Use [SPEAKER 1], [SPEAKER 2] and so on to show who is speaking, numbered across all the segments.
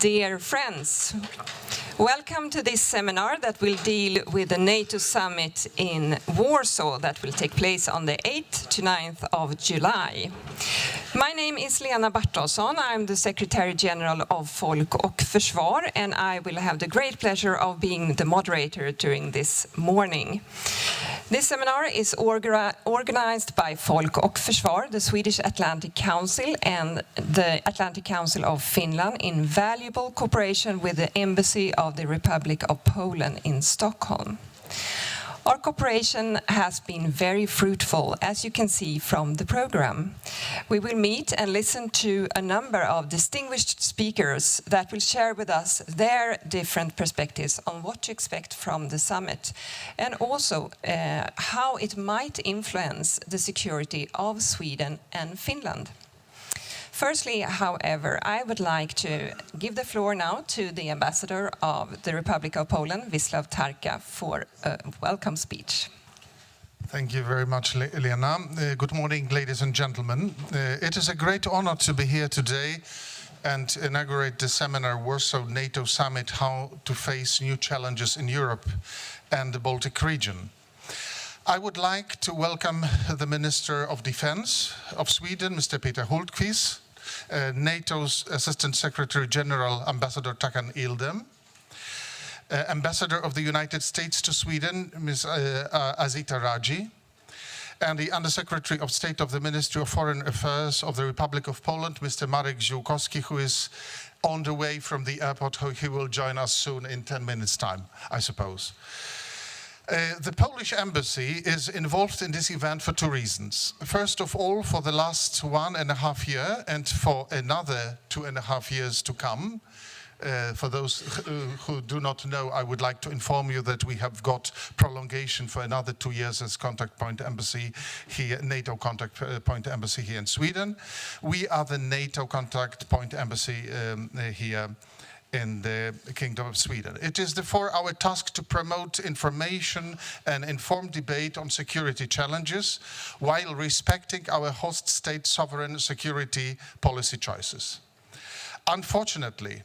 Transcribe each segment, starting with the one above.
[SPEAKER 1] Dear friends, welcome to this seminar that will deal with the NATO summit in Warsaw that will take place on the 8th to 9th of July. My name is Lena Bartolsson. I'm the Secretary General of Folk och Försvar, and I will have the great pleasure of being the moderator during this morning. This seminar is organized by Folk och Försvar, the Swedish Atlantic Council, and the Atlantic Council of Finland in valuable cooperation with the Embassy of the Republic of Poland in Stockholm. Our cooperation has been very fruitful, as you can see from the program. We will meet and listen to a number of distinguished speakers that will share with us their different perspectives on what to expect from the summit, and also how it might influence the security of Sweden and Finland. Firstly, however, I would like to give the floor now to the Ambassador of the Republic of Poland, Wisław Tarka, for a welcome speech.
[SPEAKER 2] Thank you very much, Lena. Good morning, ladies and gentlemen. It is a great honor to be here today and inaugurate the seminar Warsaw NATO Summit, How to Face New Challenges in Europe and the Baltic region. I would like to welcome the Minister of Defense of Sweden, Mr. Peter Hultqvist, NATO's Assistant Secretary General, Ambassador Takan Ildem, Ambassador of the United States to Sweden, Ms. Azita Raji, and the Undersecretary of State of the Ministry of Foreign Affairs of the Republic of Poland, Mr. Marek Ziółkowski, who is on the way from the airport. He will join us soon in 10 minutes' time, I suppose. The Polish embassy is involved in this event for two reasons. First of all, for the last 1.5 years and for another 2.5 years to come. For those who do not know, I would like to inform you that we have got prolongation for another 2 years as contact point embassy here, NATO contact point embassy here in Sweden. We are the NATO contact point embassy here in the Kingdom of Sweden. It is therefore our task to promote information and informed debate on security challenges while respecting our host state sovereign security policy choices. Unfortunately,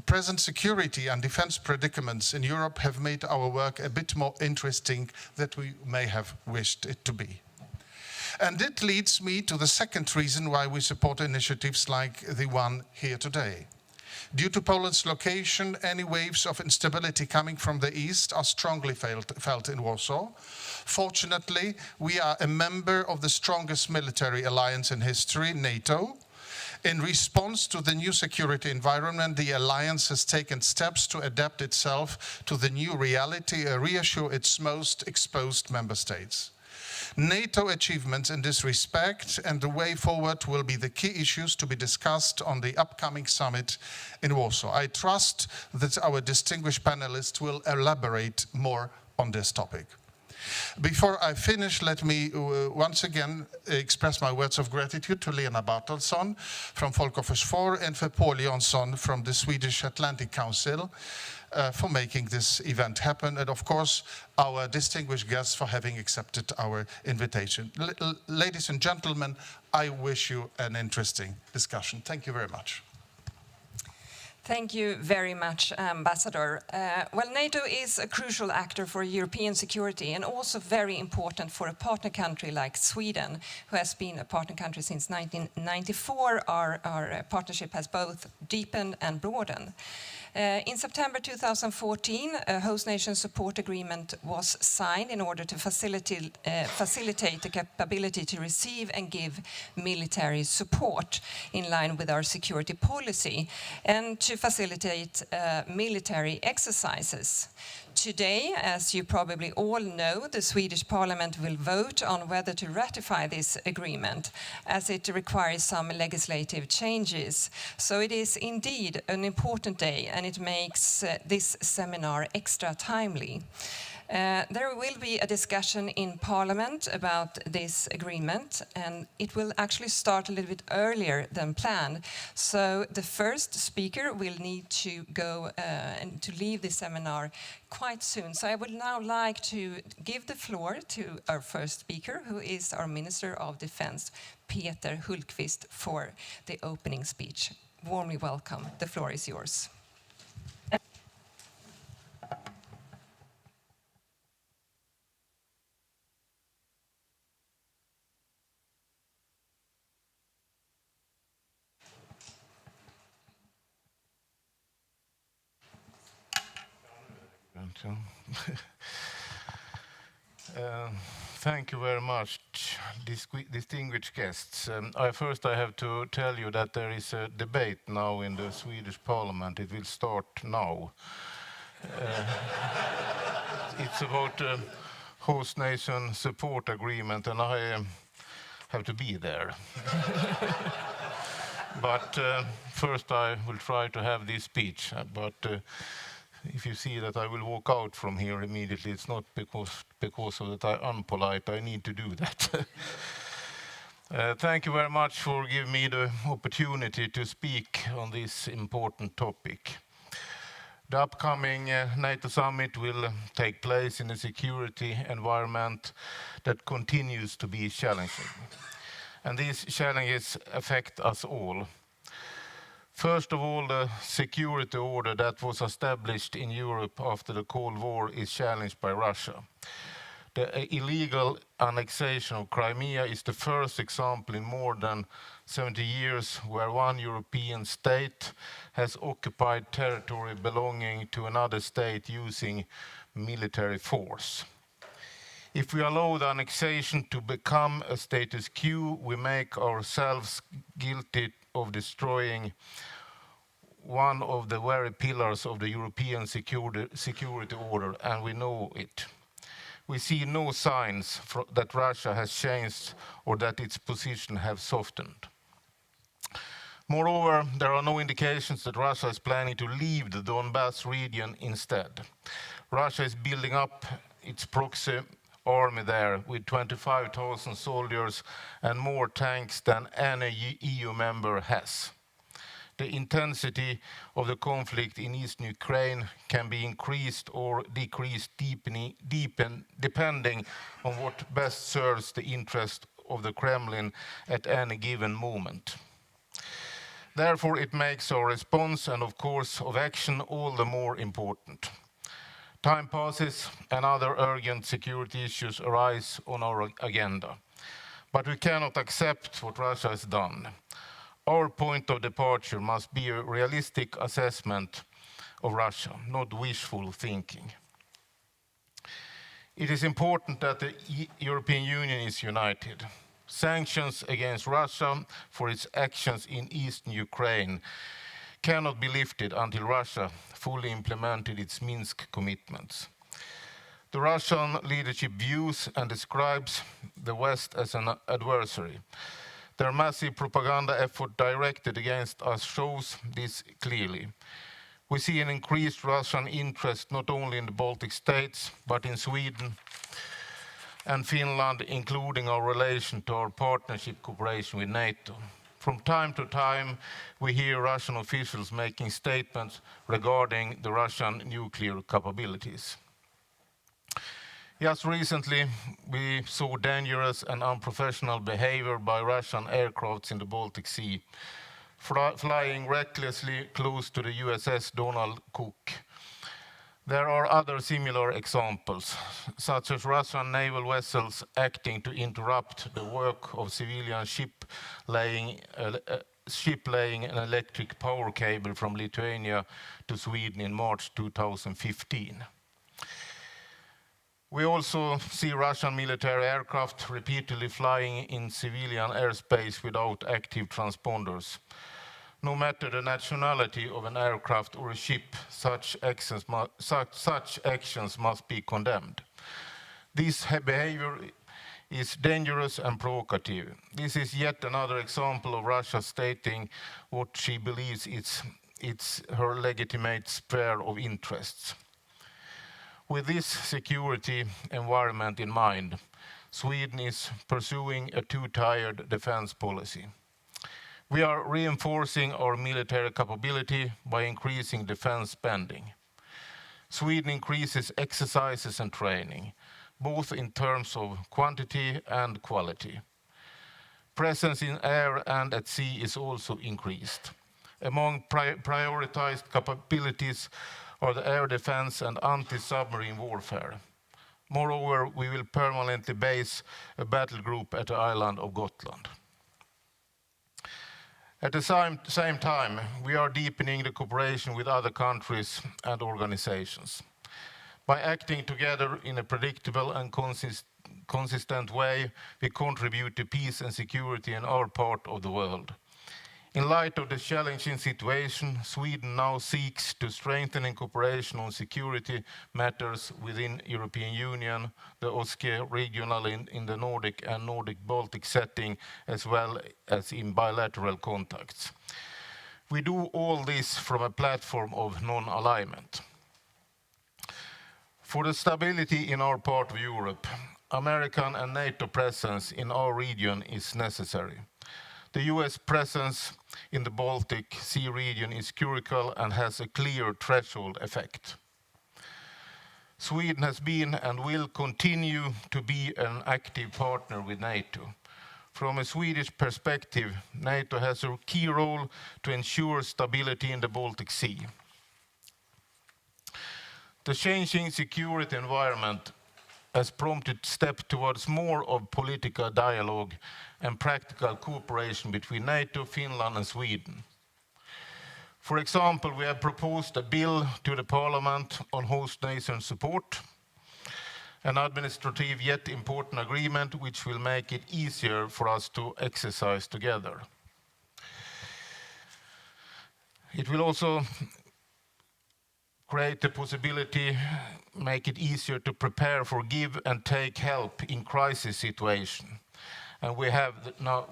[SPEAKER 2] present security and defense predicaments in Europe have made our work a bit more interesting than we may have wished it to be. And it leads me to the second reason why we support initiatives like the one here today. Due to Poland's location, any waves of instability coming from the east are strongly felt in Warsaw. Fortunately, we are a member of the strongest military alliance in history, NATO. In response to the new security environment, the alliance has taken steps to adapt itself to the new reality and reassure its most exposed member states. NATO achievements in this respect and the way forward will be the key issues to be discussed on the upcoming summit in Warsaw. I trust that our distinguished panelists will elaborate more on this topic. Before I finish, let me once again express my words of gratitude to Lena Bartolsson from Folk och Försvar and for Paul Jonsson from the Swedish Atlantic Council for making this event happen, and of course our distinguished guests for having accepted our invitation. Ladies and gentlemen, I wish you an interesting discussion. Thank you very much.
[SPEAKER 1] Thank you very much, Ambassador. Well, NATO is a crucial actor for European security and also very important for a partner country like Sweden, who has been a partner country since 1994. Our partnership has both deepened and broadened. In September 2014, a host nation support agreement was signed in order to facilitate the capability to receive and give military support in line with our security policy and to facilitate military exercises. Today, as you probably all know, the Swedish Parliament will vote on whether to ratify this agreement, as it requires some legislative changes. So it is indeed an important day, and it makes this seminar extra timely. There will be a discussion in Parliament about this agreement, and it will actually start a little bit earlier than planned. So the first speaker will need to go and to leave the seminar quite soon. So I would now like to give the floor to our first speaker, who is our Minister of Defense, Peter Hultqvist, for the opening speech. warmly welcome. The floor is yours.
[SPEAKER 3] Thank you very much, distinguished guests. First, I have to tell you that there is a debate now in the Swedish Parliament. It will start now. It's about the host nation support agreement, and I have to be there. But first, I will try to have this speech. But if you see that I will walk out from here immediately, it's not because of that I'm unpolite. I need to do that. Thank you very much for giving me the opportunity to speak on this important topic. The upcoming NATO summit will take place in a security environment that continues to be challenging. And these challenges affect us all. First of all, the security order that was established in Europe after the Cold War is challenged by Russia. The illegal annexation of Crimea is the first example in more than 70 years where one European state has occupied territory belonging to another state using military force. If we allow the annexation to become a status quo, we make ourselves guilty of destroying one of the very pillars of the European security order, and we know it. We see no signs that Russia has changed or that its position has softened. Moreover, there are no indications that Russia is planning to leave the Donbas region instead. Russia is building up its proxy army there with 25,000 soldiers and more tanks than any EU member has. The intensity of the conflict in eastern Ukraine can be increased or decreased depending on what best serves the interest of the Kremlin at any given moment. Therefore, it makes our response and, of course, of action all the more important. Time passes and other urgent security issues arise on our agenda. But we cannot accept what Russia has done. Our point of departure must be a realistic assessment of Russia, not wishful thinking. It is important that the European Union is united. Sanctions against Russia for its actions in eastern Ukraine cannot be lifted until Russia fully implemented its Minsk commitments. The Russian leadership views and describes the West as an adversary. Their massive propaganda effort directed against us shows this clearly. We see an increased Russian interest not only in the Baltic states, but in Sweden and Finland, including our relation to our partnership cooperation with NATO. From time to time, we hear Russian officials making statements regarding the Russian nuclear capabilities. Just recently, we saw dangerous and unprofessional behavior by Russian aircrafts in the Baltic Sea, flying recklessly close to the USS Donald Cook. There are other similar examples, such as Russian naval vessels acting to interrupt the work of civilian ship laying an electric power cable from Lithuania to Sweden in March 2015. We also see Russian military aircraft repeatedly flying in civilian airspace without active transponders. No matter the nationality of an aircraft or a ship, such actions must be condemned. This behavior is dangerous and provocative. This is yet another example of Russia stating what she believes is her legitimate sphere of interests. With this security environment in mind, Sweden is pursuing a two-tiered defense policy. We are reinforcing our military capability by increasing defense spending. Sweden increases exercises and training, both in terms of quantity and quality. Presence in air and at sea is also increased. Among prioritized capabilities are the air defense and anti-submarine warfare. Moreover, we will permanently base a battle group at the island of Gotland. At the same time, we are deepening the cooperation with other countries and organizations. By acting together in a predictable and consistent way, we contribute to peace and security in our part of the world. In light of the challenging situation, Sweden now seeks to strengthen cooperation on security matters within European Union, the OSCE regional in the Nordic and Nordic-Baltic setting, as well as in bilateral contacts. We do all this from a platform of non-alignment. For the stability in our part of Europe, American and NATO presence in our region is necessary. The US presence in the Baltic Sea region is critical and has a clear threshold effect. Sweden has been and will continue to be an active partner with NATO. From a Swedish perspective, NATO has a key role to ensure stability in the Baltic Sea. The changing security environment has prompted steps towards more of political dialogue and practical cooperation between NATO, Finland and Sweden. For example, we have proposed a bill to the Parliament on host nation support, an administrative yet important agreement which will make it easier for us to exercise together. It will also create the possibility, make it easier to prepare for give and take help in crisis situation. And we have now,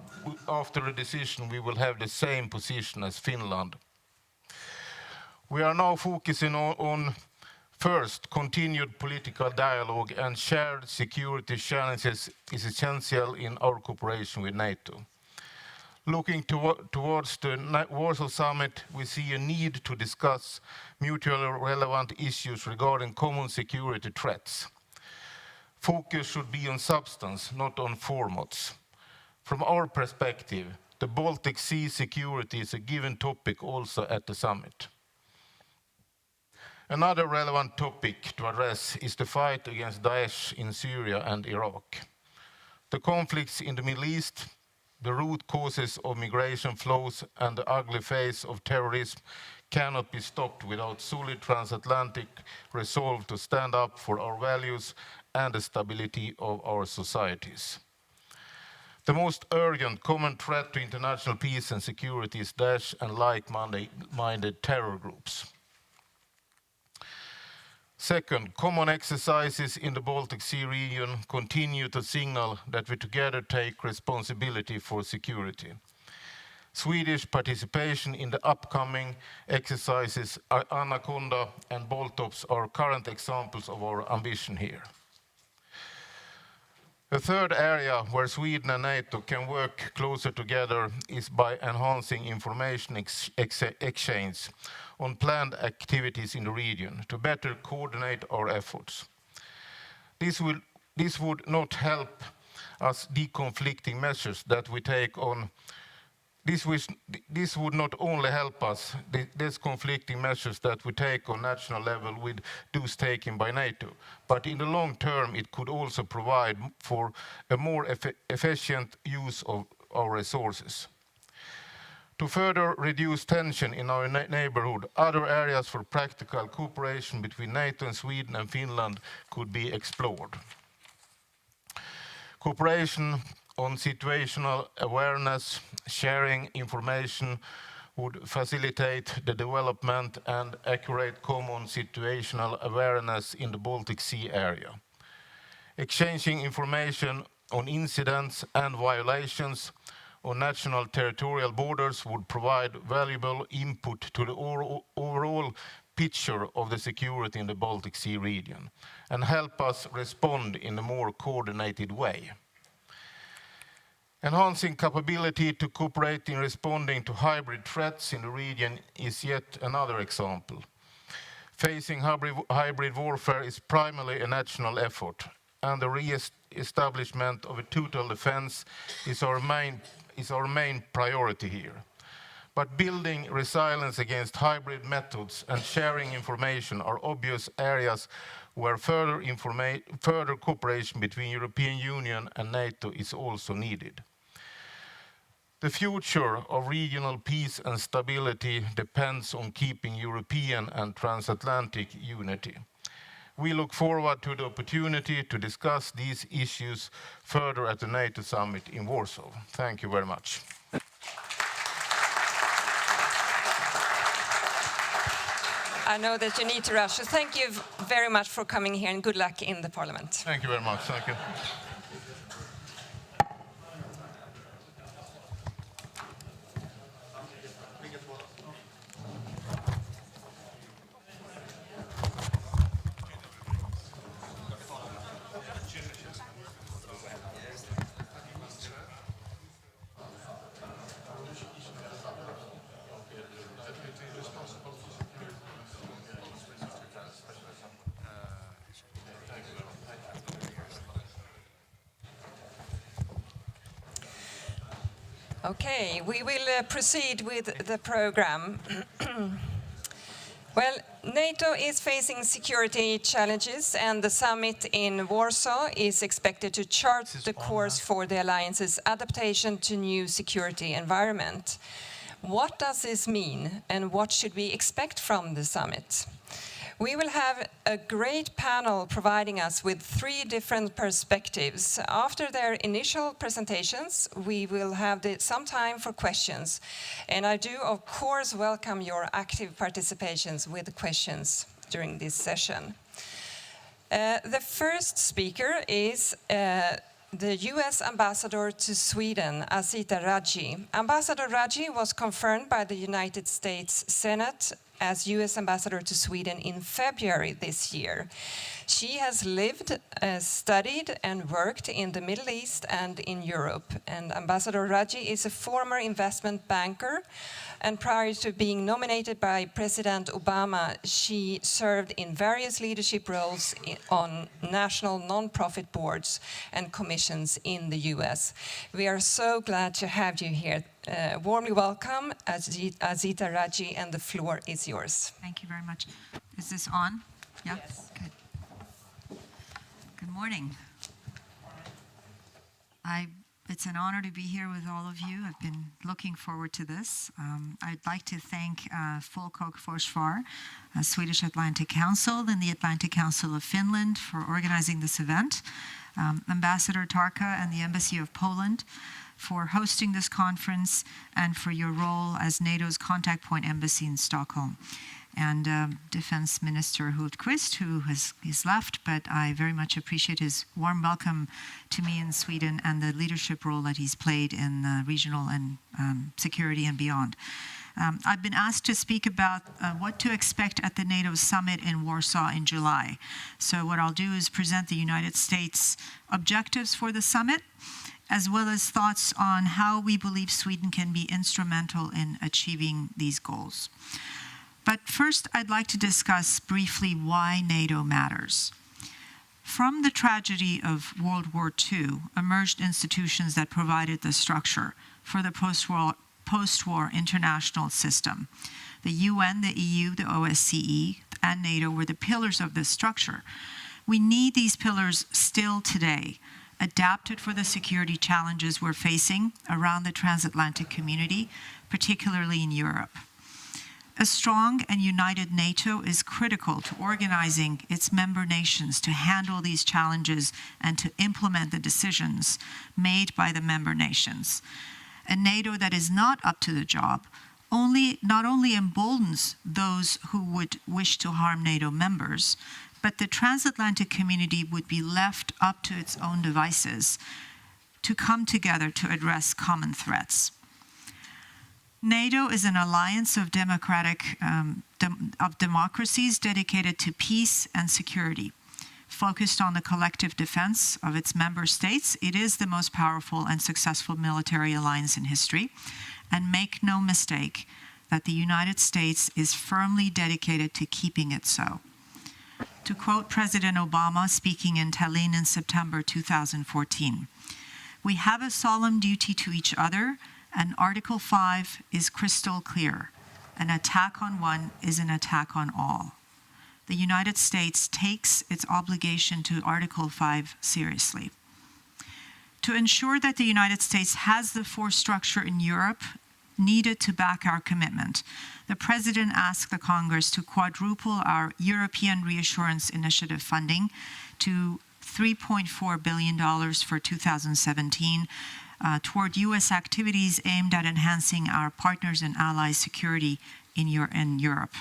[SPEAKER 3] after a decision, we will have the same position as Finland. We are now focusing on first, continued political dialogue and shared security challenges is essential in our cooperation with NATO. Looking towards the Warsaw Summit, we see a need to discuss mutually relevant issues regarding common security threats. Focus should be on substance, not on formats. From our perspective, the Baltic Sea security is a given topic also at the summit. Another relevant topic to address is the fight against Daesh in Syria and Iraq. The conflicts in the Middle East, the root causes of migration flows and the ugly face of terrorism cannot be stopped without solid transatlantic resolve to stand up for our values and the stability of our societies. The most urgent common threat to international peace and security is Daesh and like-minded terror groups. Second, common exercises in the Baltic Sea region continue to signal that we together take responsibility for security. Swedish participation in the upcoming exercises Anaconda and Baltops are current examples of our ambition here. The third area where Sweden and NATO can work closer together is by enhancing information exchange on planned activities in the region to better coordinate our efforts. This would not help us deconflicting measures that we take on. This would not only help us, these conflicting measures that we take on national level with those taken by NATO, but in the long term it could also provide for a more efficient use of our resources. To further reduce tension in our neighborhood, other areas for practical cooperation between NATO and Sweden and Finland could be explored. Cooperation on situational awareness, sharing information would facilitate the development and accurate common situational awareness in the Baltic Sea area. Exchanging information on incidents and violations on national territorial borders would provide valuable input to the overall picture of the security in the Baltic Sea region and help us respond in a more coordinated way. Enhancing capability to cooperate in responding to hybrid threats in the region is yet another example. Facing hybrid warfare is primarily a national effort, and the re-establishment of a total defense is our main priority here. But building resilience against hybrid methods and sharing information are obvious areas where further cooperation between European Union and NATO is also needed. The future of regional peace and stability depends on keeping European and transatlantic unity. We look forward to the opportunity to discuss these issues further at the NATO summit in Warsaw. Thank you very much.
[SPEAKER 1] I know that you need to rush, so thank you very much for coming here and good luck in the Parliament.
[SPEAKER 3] Thank you very much. Thank you.
[SPEAKER 1] Okay, we will proceed with the program. Well, NATO is facing security challenges, and the summit in Warsaw is expected to chart the course for the alliance's adaptation to new security environment. What does this mean, and what should we expect from the summit? We will have a great panel providing us with 3 different perspectives. After their initial presentations, we will have some time for questions. And I do, of course, welcome your active participations with questions during this session. The first speaker is the US Ambassador to Sweden, Azita Rajji. Ambassador Rajji was confirmed by the United States Senate as US Ambassador to Sweden in February this year. She has lived, studied and worked in the Middle East and in Europe. And Ambassador Rajji is a former investment banker, and prior to being nominated by President Obama, she served in various leadership roles on national non-profit boards and commissions in the US. We are so glad to have you here. Warmly welcome, Azita Rajji, and the floor is yours.
[SPEAKER 4] Thank you very much. Is this on? Yeah?
[SPEAKER 1] Yes.
[SPEAKER 4] Good. Good morning. It's an honor to be here with all of you. I've been looking forward to this. I'd like to thank Folkok Forsvar, Swedish Atlantic Council, and the Atlantic Council of Finland for organizing this event, Ambassador Tarka and the Embassy of Poland for hosting this conference, and for your role as NATO's contact point embassy in Stockholm. And Defense Minister Hultqvist, who he's left, but I very much appreciate his warm welcome to me in Sweden and the leadership role that he's played in regional and security and beyond. I've been asked to speak about what to expect at the NATO summit in Warsaw in July. So what I'll do is present the United States objectives for the summit, as well as thoughts on how we believe Sweden can be instrumental in achieving these goals. But first, I'd like to discuss briefly why NATO matters. From the tragedy of World War II emerged institutions that provided the structure for the post-war international system. The UN, the EU, the OSCE, and NATO were the pillars of this structure. We need these pillars still today, adapted for the security challenges we're facing around the transatlantic community, particularly in Europe. A strong and united NATO is critical to organizing its member nations to handle these challenges and to implement the decisions made by the member nations. A NATO that is not up to the job not only emboldens those who would wish to harm NATO members, but the transatlantic community would be left up to its own devices to come together to address common threats. NATO is an alliance of democracies dedicated to peace and security. Focused on the collective defense of its member states, it is the most powerful and successful military alliance in history. And make no mistake that the United States is firmly dedicated to keeping it so. To quote President Obama speaking in Tallinn in September 2014, "We have a solemn duty to each other And Article 5 is crystal clear. An attack on one is an attack on all. The United States takes its obligation to Article 5 seriously. To ensure that the United States has the force structure in Europe needed to back our commitment, the President asked the Congress to quadruple our European Reassurance Initiative funding to $3.4 billion for 2017 toward U.S. activities aimed at enhancing our partners' and allies' security in Europe.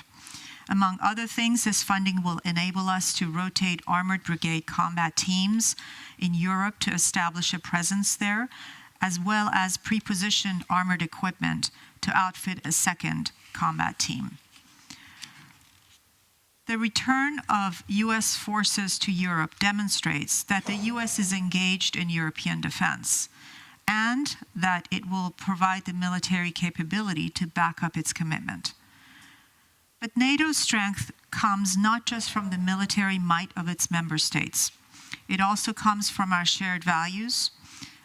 [SPEAKER 4] Among other things, this funding will enable us to rotate armored brigade combat teams in Europe to establish a presence there, as well as pre-positioned armored equipment to outfit a second combat team. The return of U.S. forces to Europe demonstrates that the U.S. is engaged in European defense and that it will provide the military capability to back up its commitment. But NATO's strength comes not just from the military might of its member states. It also comes from our shared values,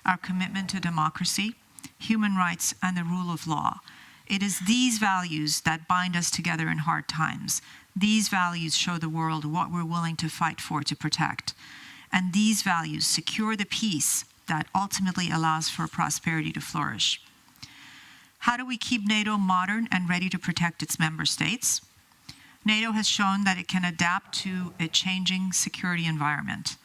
[SPEAKER 4] our commitment to democracy, human rights, and the rule of law. It is these values that bind us together in hard times. These values show the world what we're willing to fight for to protect. And these values secure the peace that ultimately allows for prosperity to flourish. How do we keep NATO modern and ready to protect its member states? NATO has shown that it can adapt to a changing security environment.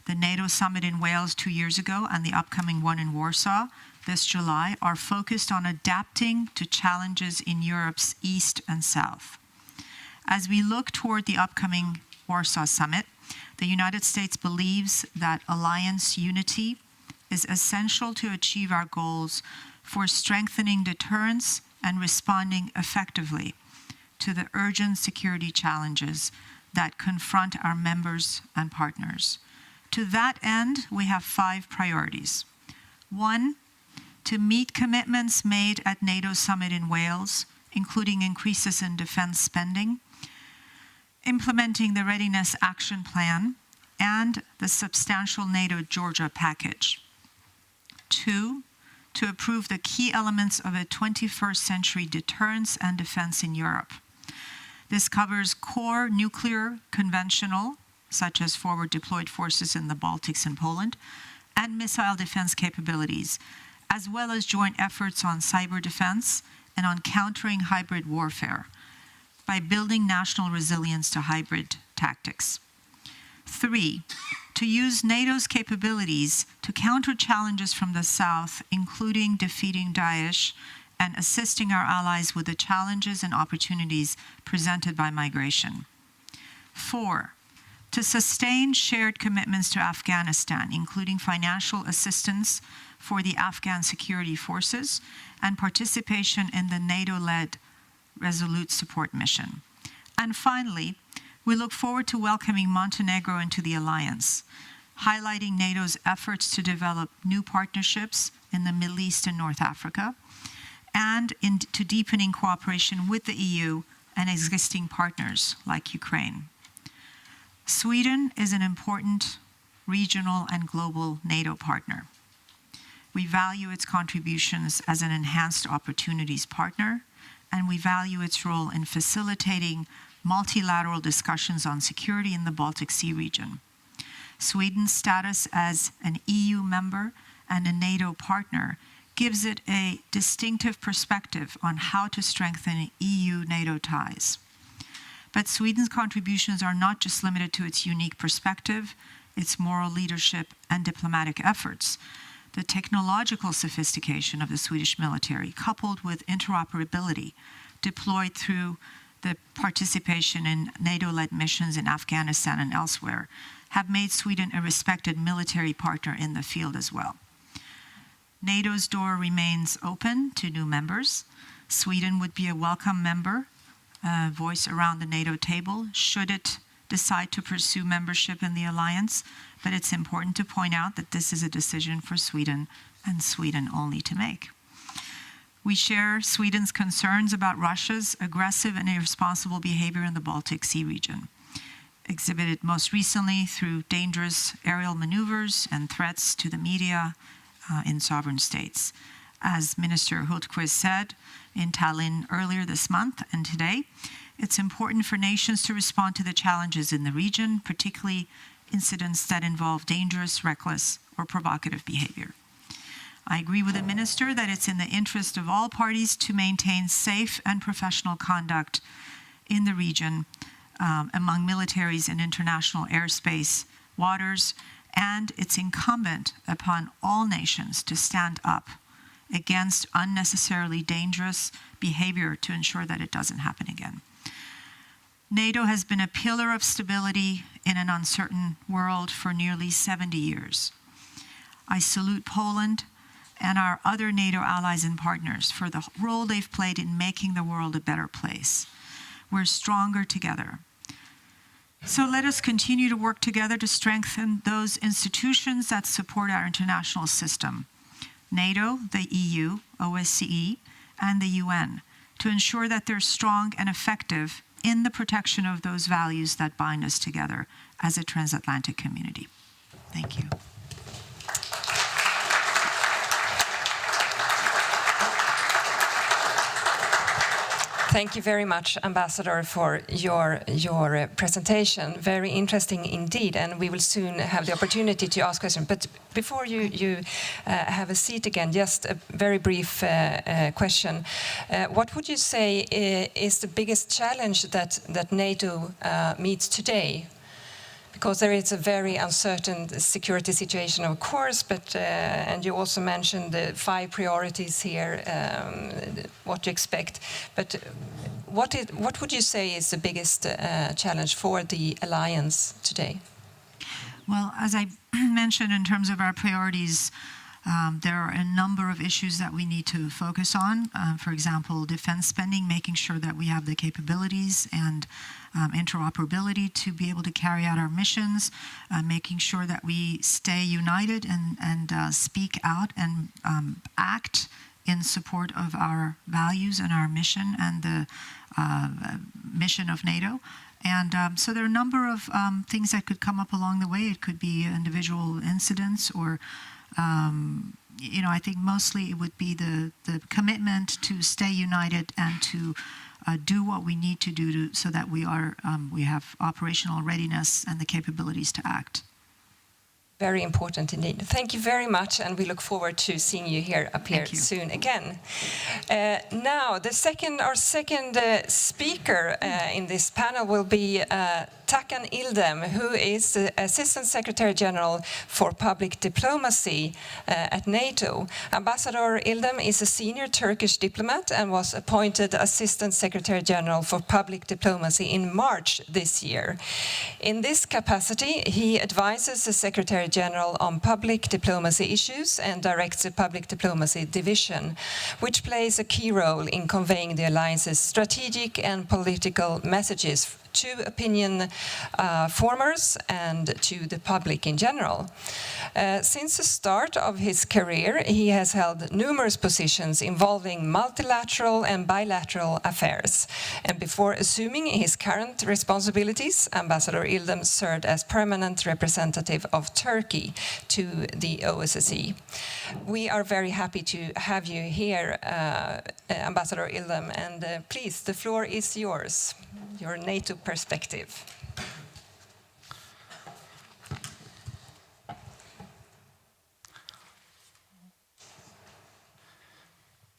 [SPEAKER 4] The NATO summit in Wales 2 years ago and the upcoming one in Warsaw this July are focused on adapting to challenges in Europe's east and south. As we look toward the upcoming Warsaw summit, the United States believes that alliance unity is essential to achieve our goals for strengthening deterrence and responding effectively to the urgent security challenges that confront our members and partners. To that end, we have 5 priorities. 1, to meet commitments made at NATO summit in Wales, including increases in defense spending, implementing the Readiness Action Plan, and the substantial NATO Georgia package. 2, to approve the key elements of a 21st century deterrence and defense in Europe. This covers core nuclear, conventional, such as forward deployed forces in the Baltics and Poland, and missile defense capabilities, as well as joint efforts on cyber defense and on countering hybrid warfare by building national resilience to hybrid tactics. 3, to use NATO's capabilities to counter challenges from the south, including defeating Daesh and assisting our allies with the challenges and opportunities presented by migration. 4, to sustain shared commitments to Afghanistan, including financial assistance for the Afghan security forces and participation in the NATO-led Resolute Support Mission. And finally, we look forward to welcoming Montenegro into the alliance, highlighting NATO's efforts to develop new partnerships in the Middle East and North Africa, and to deepening cooperation with the EU and existing partners like Ukraine. Sweden is an important regional and global NATO partner. We value its contributions as an enhanced opportunities partner, and we value its role in facilitating multilateral discussions on security in the Baltic Sea region. Sweden's status as an EU member and a NATO partner gives it a distinctive perspective on how to strengthen EU-NATO ties. But Sweden's contributions are not just limited to its unique perspective, its moral leadership, and diplomatic efforts. The technological sophistication of the Swedish military, coupled with interoperability deployed through the participation in NATO-led missions in Afghanistan and elsewhere, have made Sweden a respected military partner in the field as well. NATO's door remains open to new members. Sweden would be a welcome member, voice around the NATO table, should it decide to pursue membership in the alliance. But it's important to point out that this is a decision for Sweden and Sweden only to make. We share Sweden's concerns about Russia's aggressive and irresponsible behavior in the Baltic Sea region, exhibited most recently through dangerous aerial maneuvers and threats to the media in sovereign states. As Minister Hultquist said in Tallinn earlier this month and today, it's important for nations to respond to the challenges in the region, particularly incidents that involve dangerous, reckless, or provocative behavior. I agree with the Minister that it's in the interest of all parties to maintain safe and professional conduct in the region among militaries in international airspace, waters, and it's incumbent upon all nations to stand up against unnecessarily dangerous behavior to ensure that it doesn't happen again. NATO has been a pillar of stability in an uncertain world for nearly 70 years. I salute Poland and our other NATO allies and partners for the role they've played in making the world a better place. We're stronger together. So let us continue to work together to strengthen those institutions that support our international system, NATO, the EU, OSCE, and the UN, to ensure that they're strong and effective in the protection of those values that bind us together as a transatlantic community. Thank you.
[SPEAKER 1] Thank you very much, Ambassador, for your presentation. Very interesting indeed, and we will soon have the opportunity to ask questions. But before you have a seat again, just a very brief question. What would you say is the biggest challenge that NATO meets today? Because there is a very uncertain security situation, of course, but and you also mentioned the 5 priorities here, what you expect. But what would you say is the biggest challenge for the alliance today?
[SPEAKER 4] Well, as I mentioned, in terms of our priorities, there are a number of issues that we need to focus on. For example, defense spending, making sure that we have the capabilities and interoperability to be able to carry out our missions, making sure that we stay united and speak out and act in support of our values and our mission and the mission of NATO. And so there are a number of things that could come up along the way. It could be individual incidents or I think mostly it would be the commitment to stay united and to do what we need to do so that we have operational readiness and the capabilities to act.
[SPEAKER 1] Very important indeed. Thank you very much, and we look forward to seeing you here soon again. Now, our second speaker in this panel will be Takan Ildem, who is the Assistant Secretary General for Public Diplomacy at NATO. Ambassador Ildem is a senior Turkish diplomat and was appointed Assistant Secretary General for Public Diplomacy in March this year. In this capacity, he advises the Secretary General on public diplomacy issues and directs the Public Diplomacy Division, which plays a key role in conveying the alliance's strategic and political messages to opinion formers and to the public in general. Since the start of his career, he has held numerous positions involving multilateral and bilateral affairs. And before assuming his current responsibilities, Ambassador Ildem served as permanent representative of Turkey to the OSCE. We are very happy to have you here, Ambassador Ildem, and please, the floor is yours. Your NATO perspective.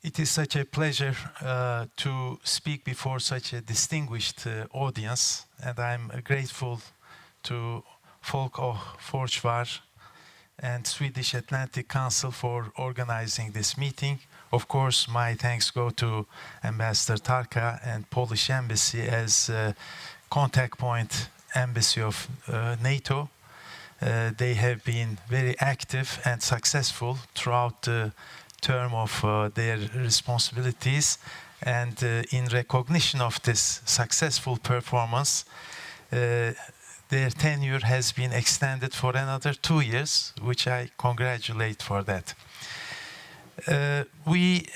[SPEAKER 5] It is such a pleasure to speak before such a distinguished audience, and I'm grateful to Folk och Försvar and Swedish Atlantic Council for organizing this meeting. Of course, my thanks go to Ambassador Tarka and Polish Embassy as contact point embassy of NATO. They have been very active and successful throughout the term of their responsibilities. And in recognition of this successful performance, their tenure has been extended for another 2 years, which I congratulate for that. We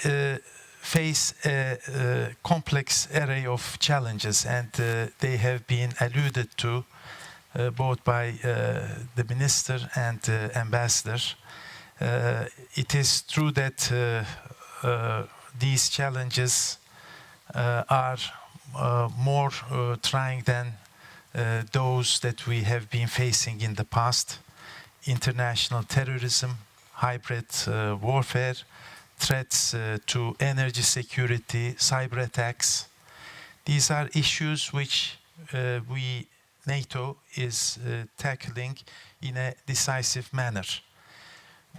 [SPEAKER 5] face a complex array of challenges, and they have been alluded to both by the minister and ambassador. It is true that these challenges are more trying than those that we have been facing in the past. International terrorism, hybrid warfare, threats to energy security, cyber attacks. These are issues which NATO is tackling in a decisive manner.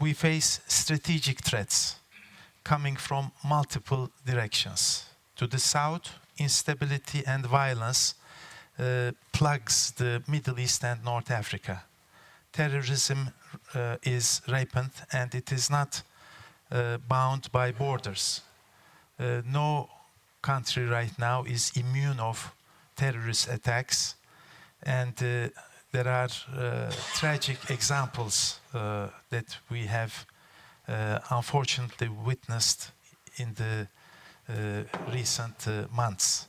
[SPEAKER 5] We face strategic threats coming from multiple directions. To the south, instability and violence plugs the Middle East and North Africa. Terrorism is rampant and it is not bound by borders. No country right now is immune of terrorist attacks, and there are tragic examples that we have unfortunately witnessed in the recent months.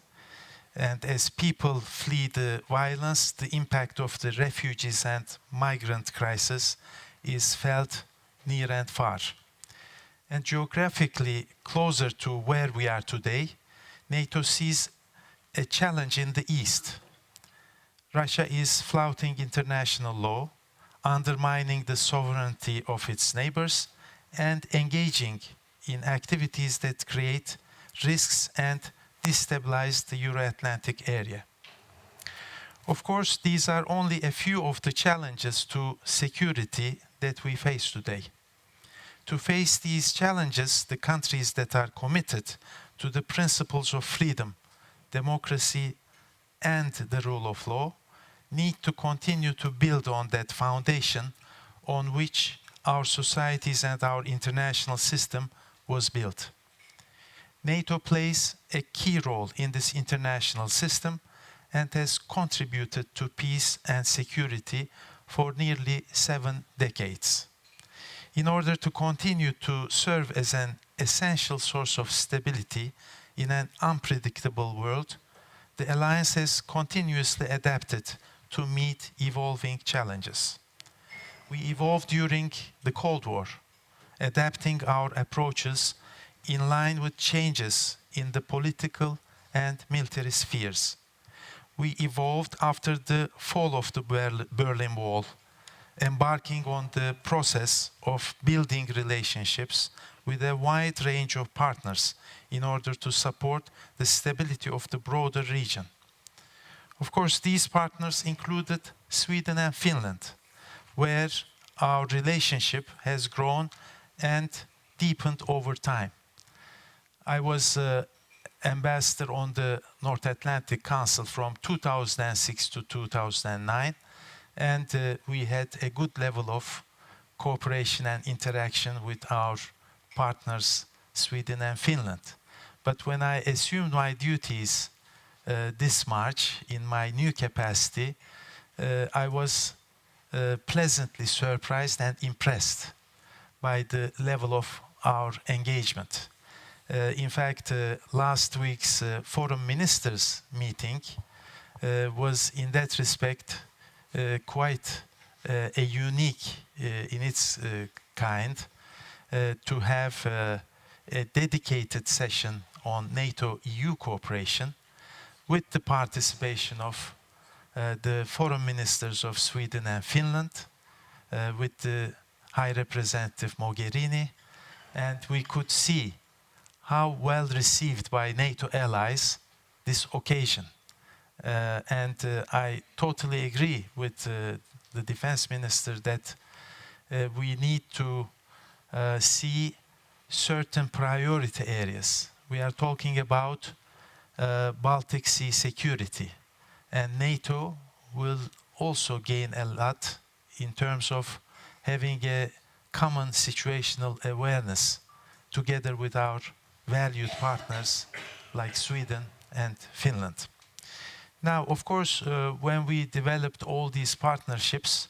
[SPEAKER 5] And as people flee the violence, the impact of the refugees and migrant crisis is felt near and far. And geographically closer to where we are today, NATO sees a challenge in the east. Russia is flouting international law, undermining the sovereignty of its neighbors, and engaging in activities that create risks and destabilize the Euro-Atlantic area. Of course, these are only a few of the challenges to security that we face today. To face these challenges, the countries that are committed to the principles of freedom, democracy, and the rule of law need to continue to build on that foundation on which our societies and our international system was built. NATO plays a key role in this international system and has contributed to peace and security for nearly 7 decades. In order to continue to serve as an essential source of stability in an unpredictable world, the alliance has continuously adapted to meet evolving challenges. We evolved during the Cold War, adapting our approaches in line with changes in the political and military spheres. We evolved after the fall of the Berlin Wall, embarking on the process of building relationships with a wide range of partners in order to support the stability of the broader region. Of course, these partners included Sweden and Finland, where our relationship has grown and deepened over time. I was ambassador on the North Atlantic Council from 2006 to 2009, and we had a good level of cooperation and interaction with our partners, Sweden and Finland. But when I assumed my duties this March in my new capacity, I was pleasantly surprised and impressed by the level of our engagement. In fact, last week's Foreign Ministers meeting was in that respect quite a unique in its kind, to have a dedicated session on NATO-EU cooperation with the participation of the foreign ministers of Sweden and Finland, with the High Representative Mogherini, and we could see how well received by NATO allies this occasion. I totally agree with the defense minister that we need to see certain priority areas. We are talking about Baltic Sea security, and NATO will also gain a lot in terms of having a common situational awareness together with our valued partners like Sweden and Finland. Now, of course, when we developed all these partnerships,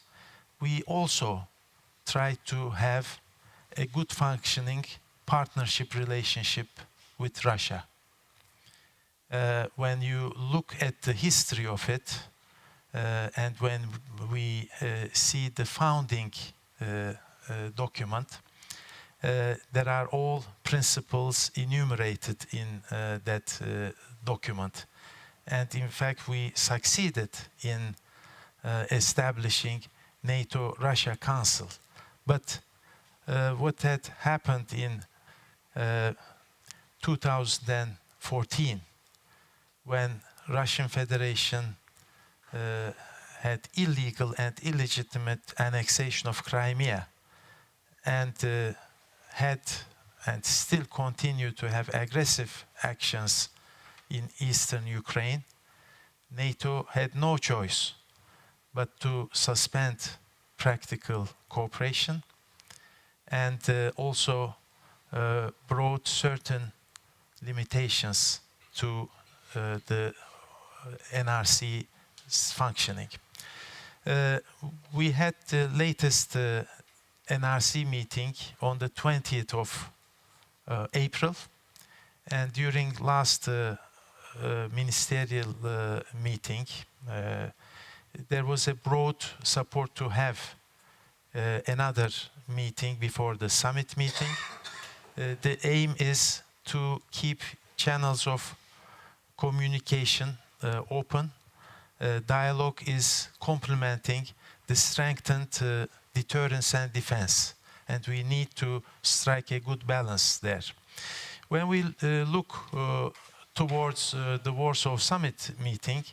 [SPEAKER 5] we also tried to have a good functioning partnership relationship with Russia. When you look at the history of it, and when we see the founding document, there are all principles enumerated in that document. And in fact, we succeeded in establishing NATO-Russia Council. But what had happened in 2014, when Russian Federation had illegal and illegitimate annexation of Crimea, and had and still continue to have aggressive actions in eastern Ukraine, NATO had no choice but to suspend practical cooperation, and also brought certain limitations to the NRC's functioning. We had the latest NRC meeting on the 20th of April, and during last ministerial meeting, there was a broad support to have another meeting before the summit meeting. The aim is to keep channels of communication open. Dialogue is complementing the strengthened deterrence and defense, and we need to strike a good balance there. When we look towards the Warsaw Summit meeting,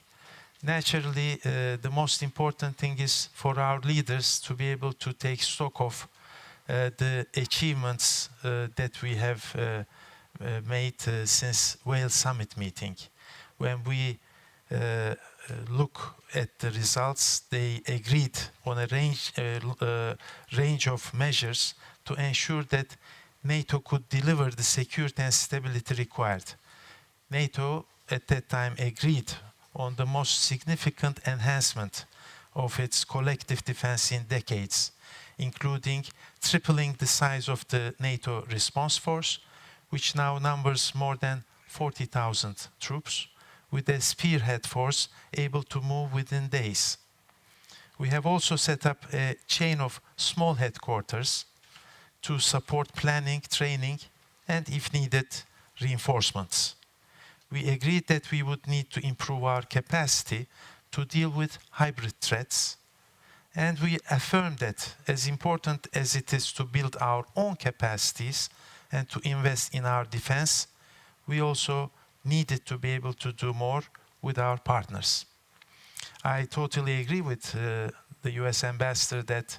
[SPEAKER 5] naturally the most important thing is for our leaders to be able to take stock of the achievements that we have made since Wales Summit meeting. When we look at the results, they agreed on a range of measures to ensure that NATO could deliver the security and stability required. NATO at that time agreed on the most significant enhancement of its collective defense in decades, including tripling the size of the NATO response force, which now numbers more than 40,000 troops, with a spearhead force able to move within days. We have also set up a chain of small headquarters to support planning, training, and if needed, reinforcements. We agreed that we would need to improve our capacity to deal with hybrid threats, and we affirmed that as important as it is to build our own capacities and to invest in our defense, we also needed to be able to do more with our partners. I totally agree with the US ambassador that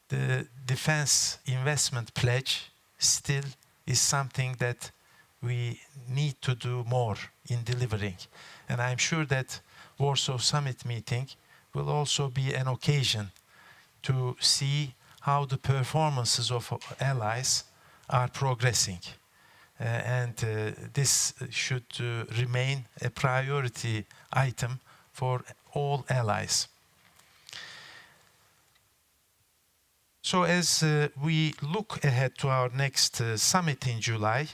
[SPEAKER 5] the defense investment pledge still is something that we need to do more in delivering. And I'm sure that Warsaw Summit meeting will also be an occasion to see how the performances of allies are progressing. This should remain a priority item for all allies. So as we look ahead to our next summit in July,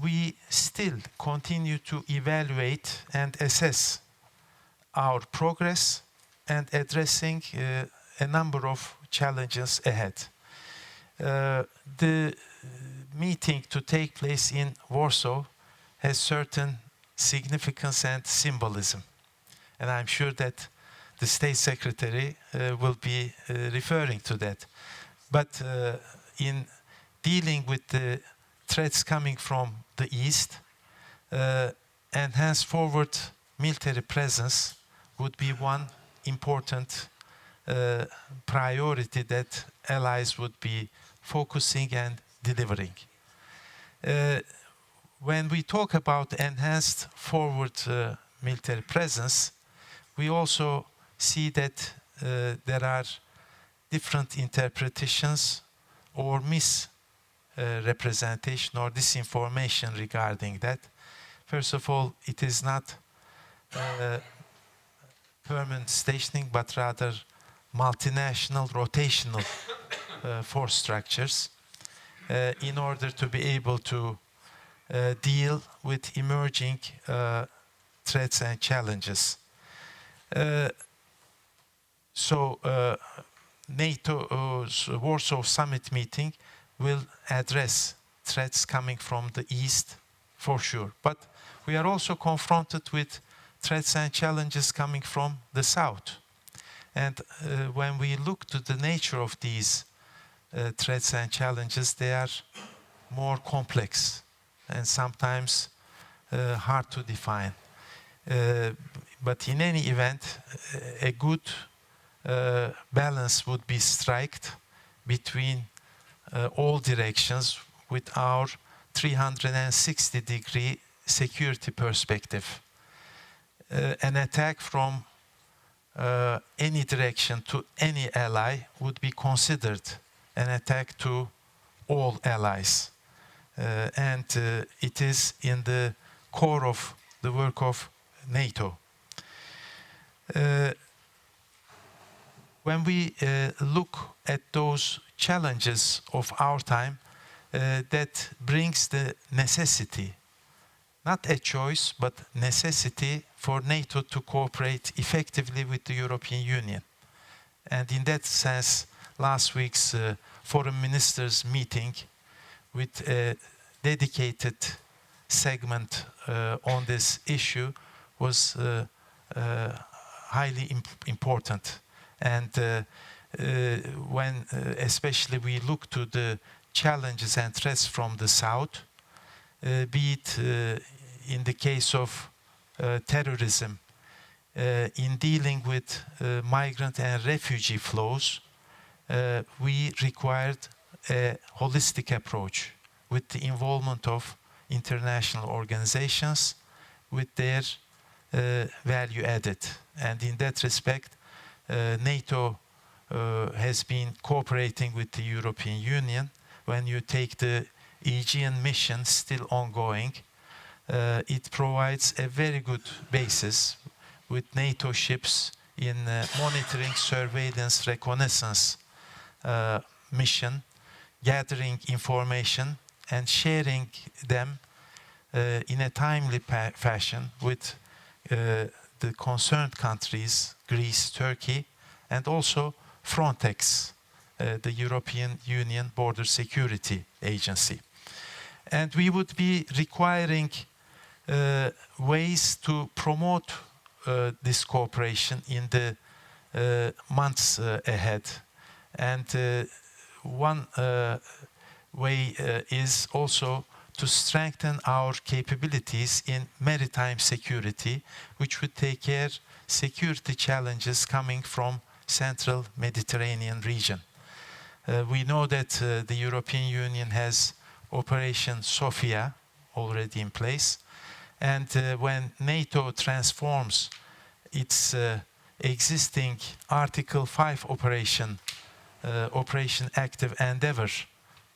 [SPEAKER 5] we still continue to evaluate and assess our progress and addressing a number of challenges ahead. The meeting to take place in Warsaw has certain significance and symbolism, and I'm sure that the State Secretary will be referring to that. But in dealing with the threats coming from the East, and henceforward military presence would be one important priority that allies would be focusing and delivering. When we talk about enhanced forward military presence, we also see that there are different interpretations or misrepresentation or disinformation regarding that. First of all, it is not permanent stationing, but rather multinational rotational force structures in order to be able to deal with emerging threats and challenges. NATO's Warsaw Summit meeting will address threats coming from the east for sure. But we are also confronted with threats and challenges coming from the south. And when we look to the nature of these threats and challenges, they are more complex and sometimes hard to define. But in any event, a good balance would be struck between all directions with our 360-degree security perspective. An attack from any direction to any ally would be considered an attack to all allies. And it is in the core of the work of NATO. When we look at those challenges of our time, that brings the necessity, not a choice, but necessity for NATO to cooperate effectively with the European Union. And in that sense, last week's foreign ministers meeting with a dedicated segment on this issue was highly important. And when especially we look to the challenges and threats from the south, be it in the case of terrorism, in dealing with migrant and refugee flows, we required a holistic approach with the involvement of international organizations with their value added. And in that respect, NATO has been cooperating with the European Union. When you take the Aegean mission still ongoing, it provides a very good basis with NATO ships in monitoring, surveillance, reconnaissance mission, gathering information and sharing them in a timely fashion with the concerned countries, Greece, Turkey, and also Frontex, the European Union Border Security Agency. And we would be requiring ways to promote this cooperation in the months ahead. And one way is also to strengthen our capabilities in maritime security, which would take care of security challenges coming from Central Mediterranean region. We know that the European Union has Operation Sophia already in place, and when NATO transforms its existing Article 5 operation, Operation Active Endeavour,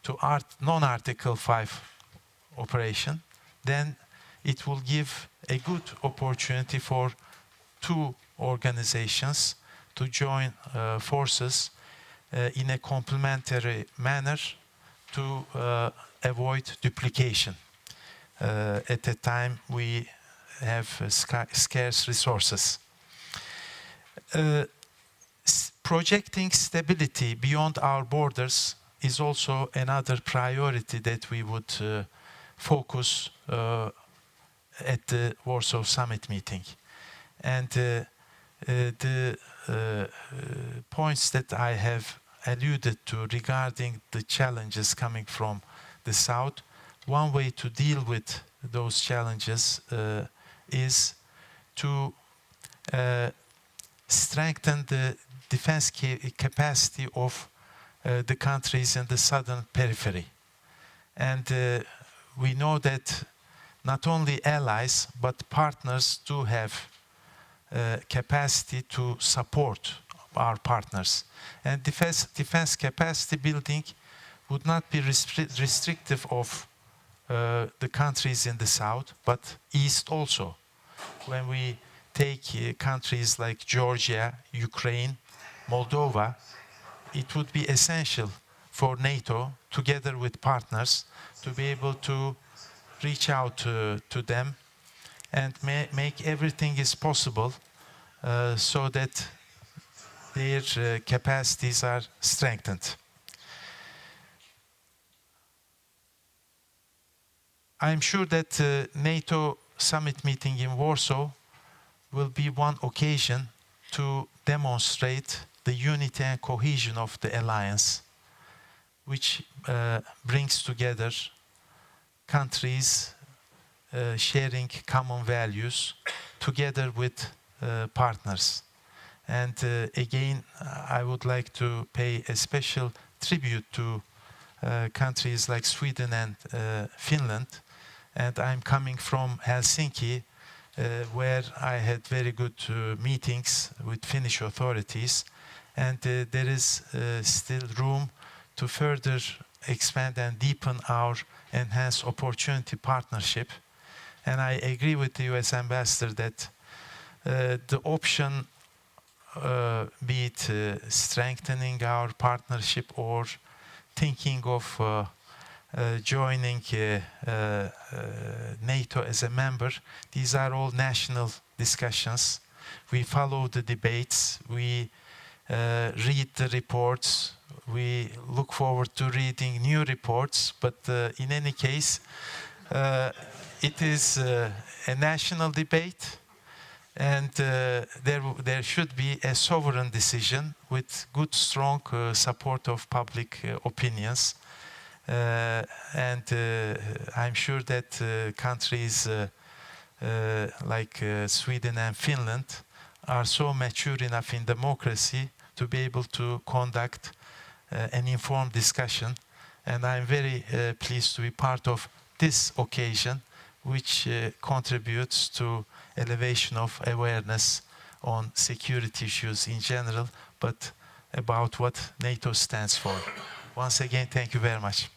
[SPEAKER 5] to non-Article 5 operation, then it will give a good opportunity for two organizations to join forces in a complementary manner to avoid duplication. At a time we have scarce resources. Projecting stability beyond our borders is also another priority that we would focus at the Warsaw Summit meeting. And the points that I have alluded to regarding the challenges coming from the south, one way to deal with those challenges is to strengthen the defense capacity of the countries in the southern periphery. And we know that not only allies, but partners do have capacity to support our partners. And defense capacity building would not be restrictive of the countries in the south, but east also. When we take countries like Georgia, Ukraine, Moldova, it would be essential for NATO, together with partners, to be able to reach out to them and make everything is possible so that their capacities are strengthened. I'm sure that NATO summit meeting in Warsaw will be one occasion to demonstrate the unity and cohesion of the alliance, which brings together countries sharing common values together with partners. And again, I would like to pay a special tribute to countries like Sweden and Finland. And I'm coming from Helsinki, where I had very good meetings with Finnish authorities. And there is still room to further expand and deepen our enhanced opportunity partnership. And I agree with the US ambassador that the option, be it strengthening our partnership or thinking of joining NATO as a member, these are all national discussions. We follow the debates, we read the reports, we look forward to reading new reports, but in any case, it is a national debate, and there should be a sovereign decision with good, strong support of public opinions. And I'm sure that countries like Sweden and Finland are so mature enough in democracy to be able to conduct an informed discussion. And I'm very pleased to be part of this occasion, which contributes to elevation of awareness on security issues in general, but about what NATO stands for. Once again, thank you very much.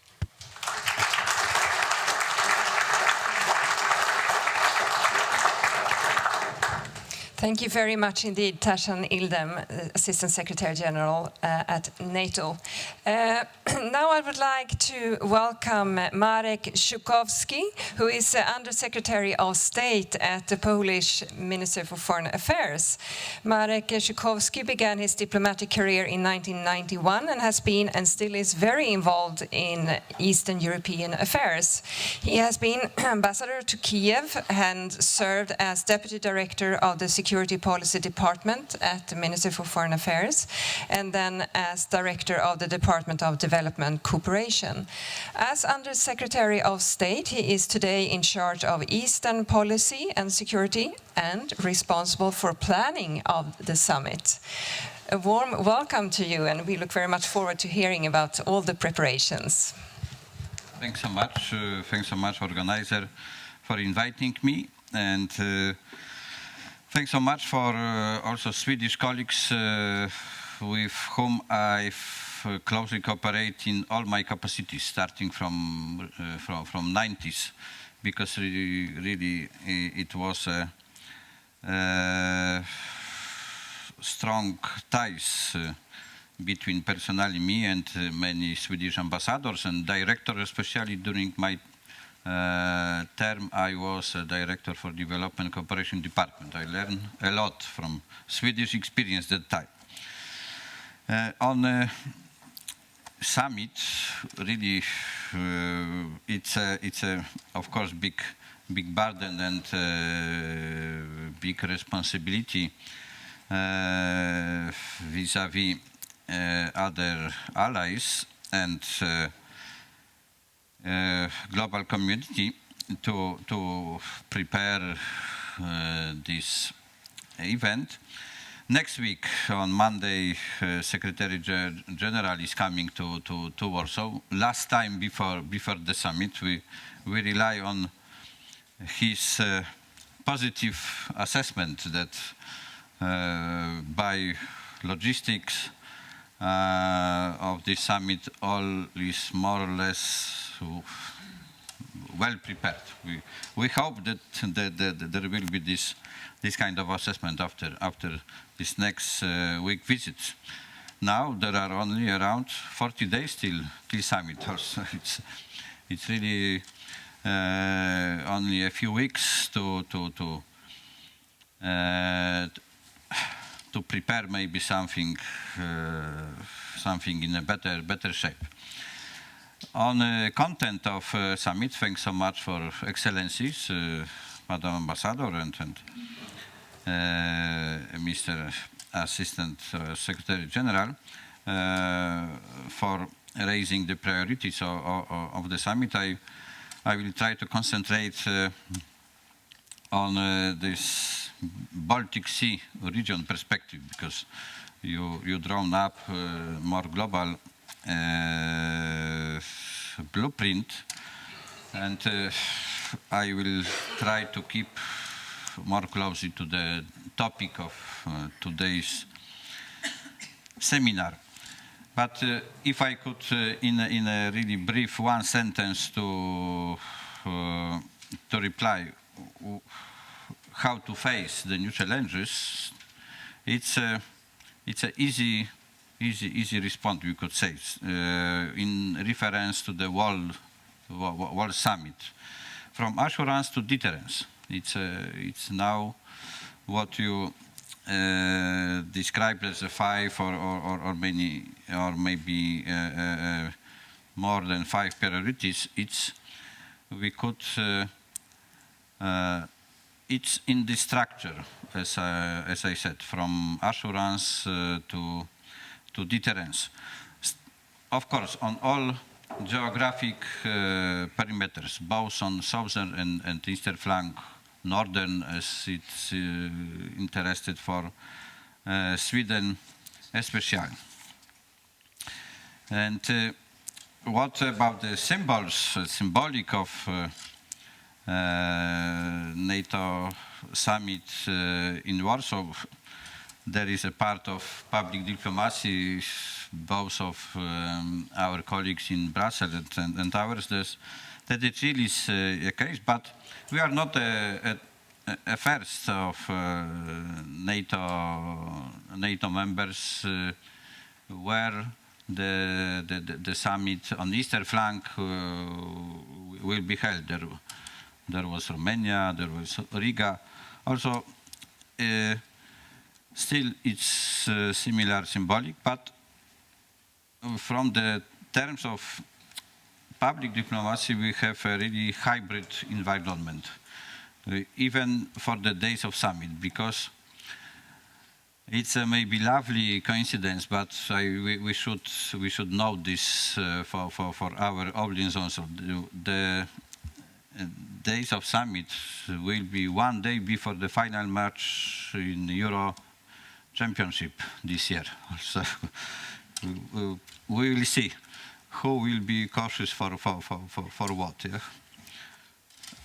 [SPEAKER 1] Thank you very much indeed, Tashan Ildem, Assistant Secretary General at NATO. Now I would like to welcome Marek Żukowski, who is Under-Secretary of State at the Polish Ministry for Foreign Affairs. Marek Żukowski began his diplomatic career in 1991 and has been and still is very involved in Eastern European affairs. He has been ambassador to Kiev and served as Deputy Director of the Security Policy Department at the Ministry for Foreign Affairs, and then as Director of the Department of Development Cooperation. As Under-Secretary of State, he is today in charge of Eastern policy and security and responsible for planning of the summit. A warm welcome to you, and we look very much forward to hearing about all the preparations.
[SPEAKER 6] Thanks so much. Thanks so much, organizer, for inviting me, and thanks so much for also Swedish colleagues with whom I've closely cooperated in all my capacities, starting from 90s, because really it was strong ties between personally me and many Swedish ambassadors and directors, especially during my term. I was a director for Development Cooperation Department. I learned a lot from Swedish experience at that time. On a summit, really, it's a of course big burden and big responsibility vis-à-vis other allies and global community to prepare this event. Next week, on Monday, Secretary General is coming to Warsaw. Last time before the summit, we rely on his positive assessment that by logistics of this summit, all is more or less well prepared. We hope that there will be this kind of assessment after this next week visits. Now there are only around 40 days till summit. Also, it's really only a few weeks to prepare maybe something in a better shape. On the content of summit, thanks so much for excellencies, Madam Ambassador and Mr. Assistant Secretary General, for raising the priorities of the summit. I will try to concentrate on this Baltic Sea region perspective, because you drawn up more global blueprint, and I will try to keep more closely to the topic of today's seminar. But if I could, in a really brief one sentence to reply how to face the new challenges, it's an easy response, we could say, in reference to the World Summit. From assurance to deterrence. It's now what you described as a 5 or maybe more than 5 priorities. It's in the structure, as I said, from assurance to deterrence. Of course, on all geographic perimeters, both on southern and eastern flank, northern as it's interested for Sweden especially. And what about the symbolic of NATO summit in Warsaw? There is a part of public diplomacy, both of our colleagues in Brussels and ours, that it really is a case, but we are not a first of NATO members where the summit on the eastern flank will be held. There was Romania, there was Riga. Also, still it's similar symbolic, but from the terms of public diplomacy, we have a really hybrid environment, even for the days of summit, because it's a maybe lovely coincidence, but we should know this for our audience also. The days of summit will be one day before the final match in Euro Championship this year. So we will see who will be cautious for what. Yeah?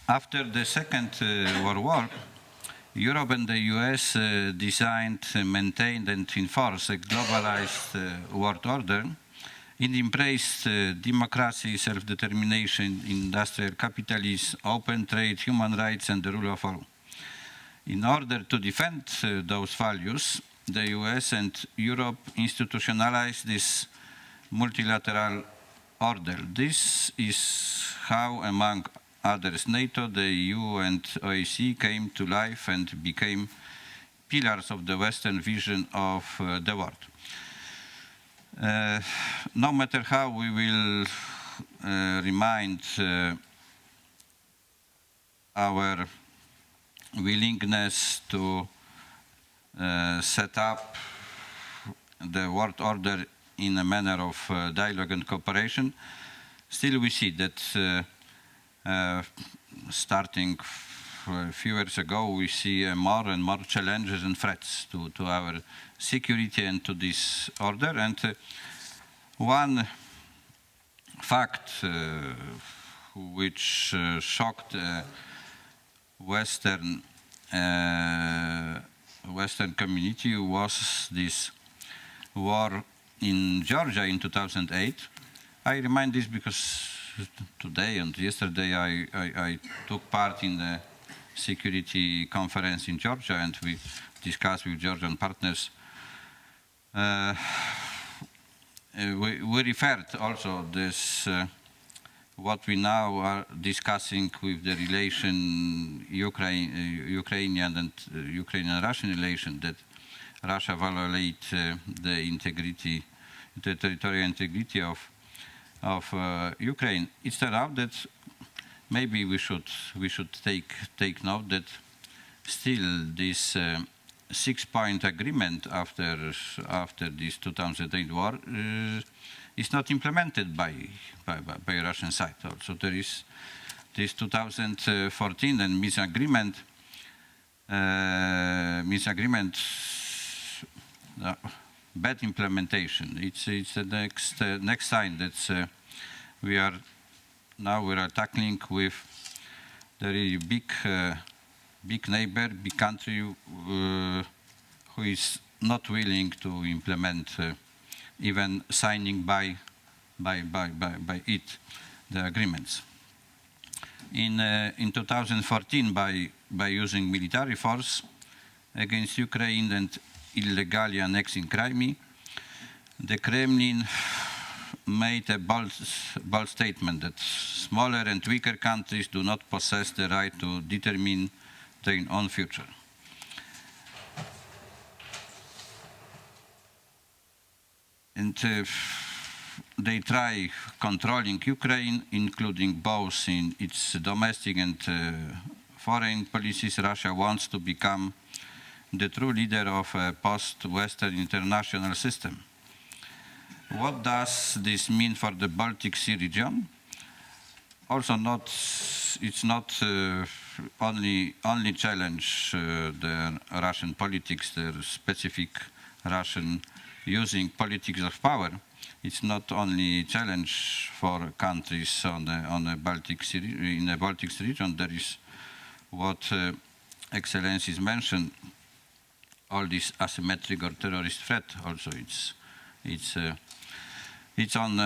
[SPEAKER 6] After the Second World War, Europe and the US designed, maintained and enforced a globalized world order. It embraced democracy, self-determination, industrial capitalism, open trade, human rights and the rule of law. In order to defend those values, the US and Europe institutionalized this multilateral order. This is how, among others, NATO, the EU and OSCE came to life and became pillars of the Western vision of the world. No matter how we will remind our willingness to set up the world order in a manner of dialogue and cooperation, still we see that starting a few years ago, we see more and more challenges and threats to our security and to this order. And one fact which shocked Western community was this war in Georgia in 2008. I remind this because today and yesterday I took part in the security conference in Georgia, and we discussed with Georgian partners. We referred also this what we now are discussing with the relation Ukrainian and Ukrainian-Russian relation, that Russia violate the territorial integrity of Ukraine. It turned out that maybe we should take note that still this 6-point agreement after this 2008 war is not implemented by Russian side. Also, there is this 2014 and misagreement. Bad implementation. It's the next sign that we are tackling with the really big neighbor, big country who is not willing to implement, even signing by it the agreements. In 2014, by using military force against Ukraine and illegally annexing Crimea, the Kremlin made a bold statement that smaller and weaker countries do not possess the right to determine their own future. And they try controlling Ukraine, including both in its domestic and foreign policies. Russia wants to become the true leader of a post-Western international system. What does this mean for the Baltic Sea region? Also, it's not only challenge the Russian politics, the specific Russian using politics of power. It's not only challenge for countries on the Baltic Sea, in the Baltic Sea region. There is what Excellencies mentioned, all this asymmetric or terrorist threat. Also, it's on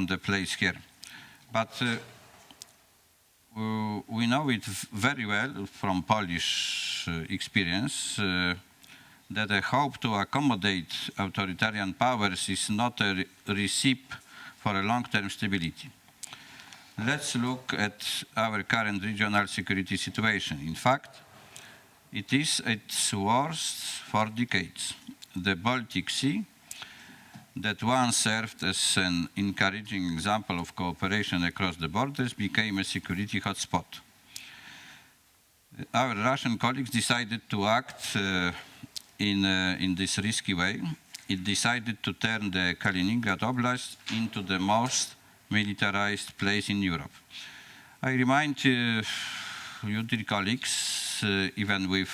[SPEAKER 6] the place here. But we know it very well from Polish experience that a hope to accommodate authoritarian powers is not a recipe for a long-term stability. Let's look at our current regional security situation. In fact, it is its worst for decades. The Baltic Sea, that once served as an encouraging example of cooperation across the borders, became a security hotspot. Our Russian colleagues decided to act in this risky way. It decided to turn the Kaliningrad Oblast into the most militarized place in Europe. I remind you, dear colleagues, even with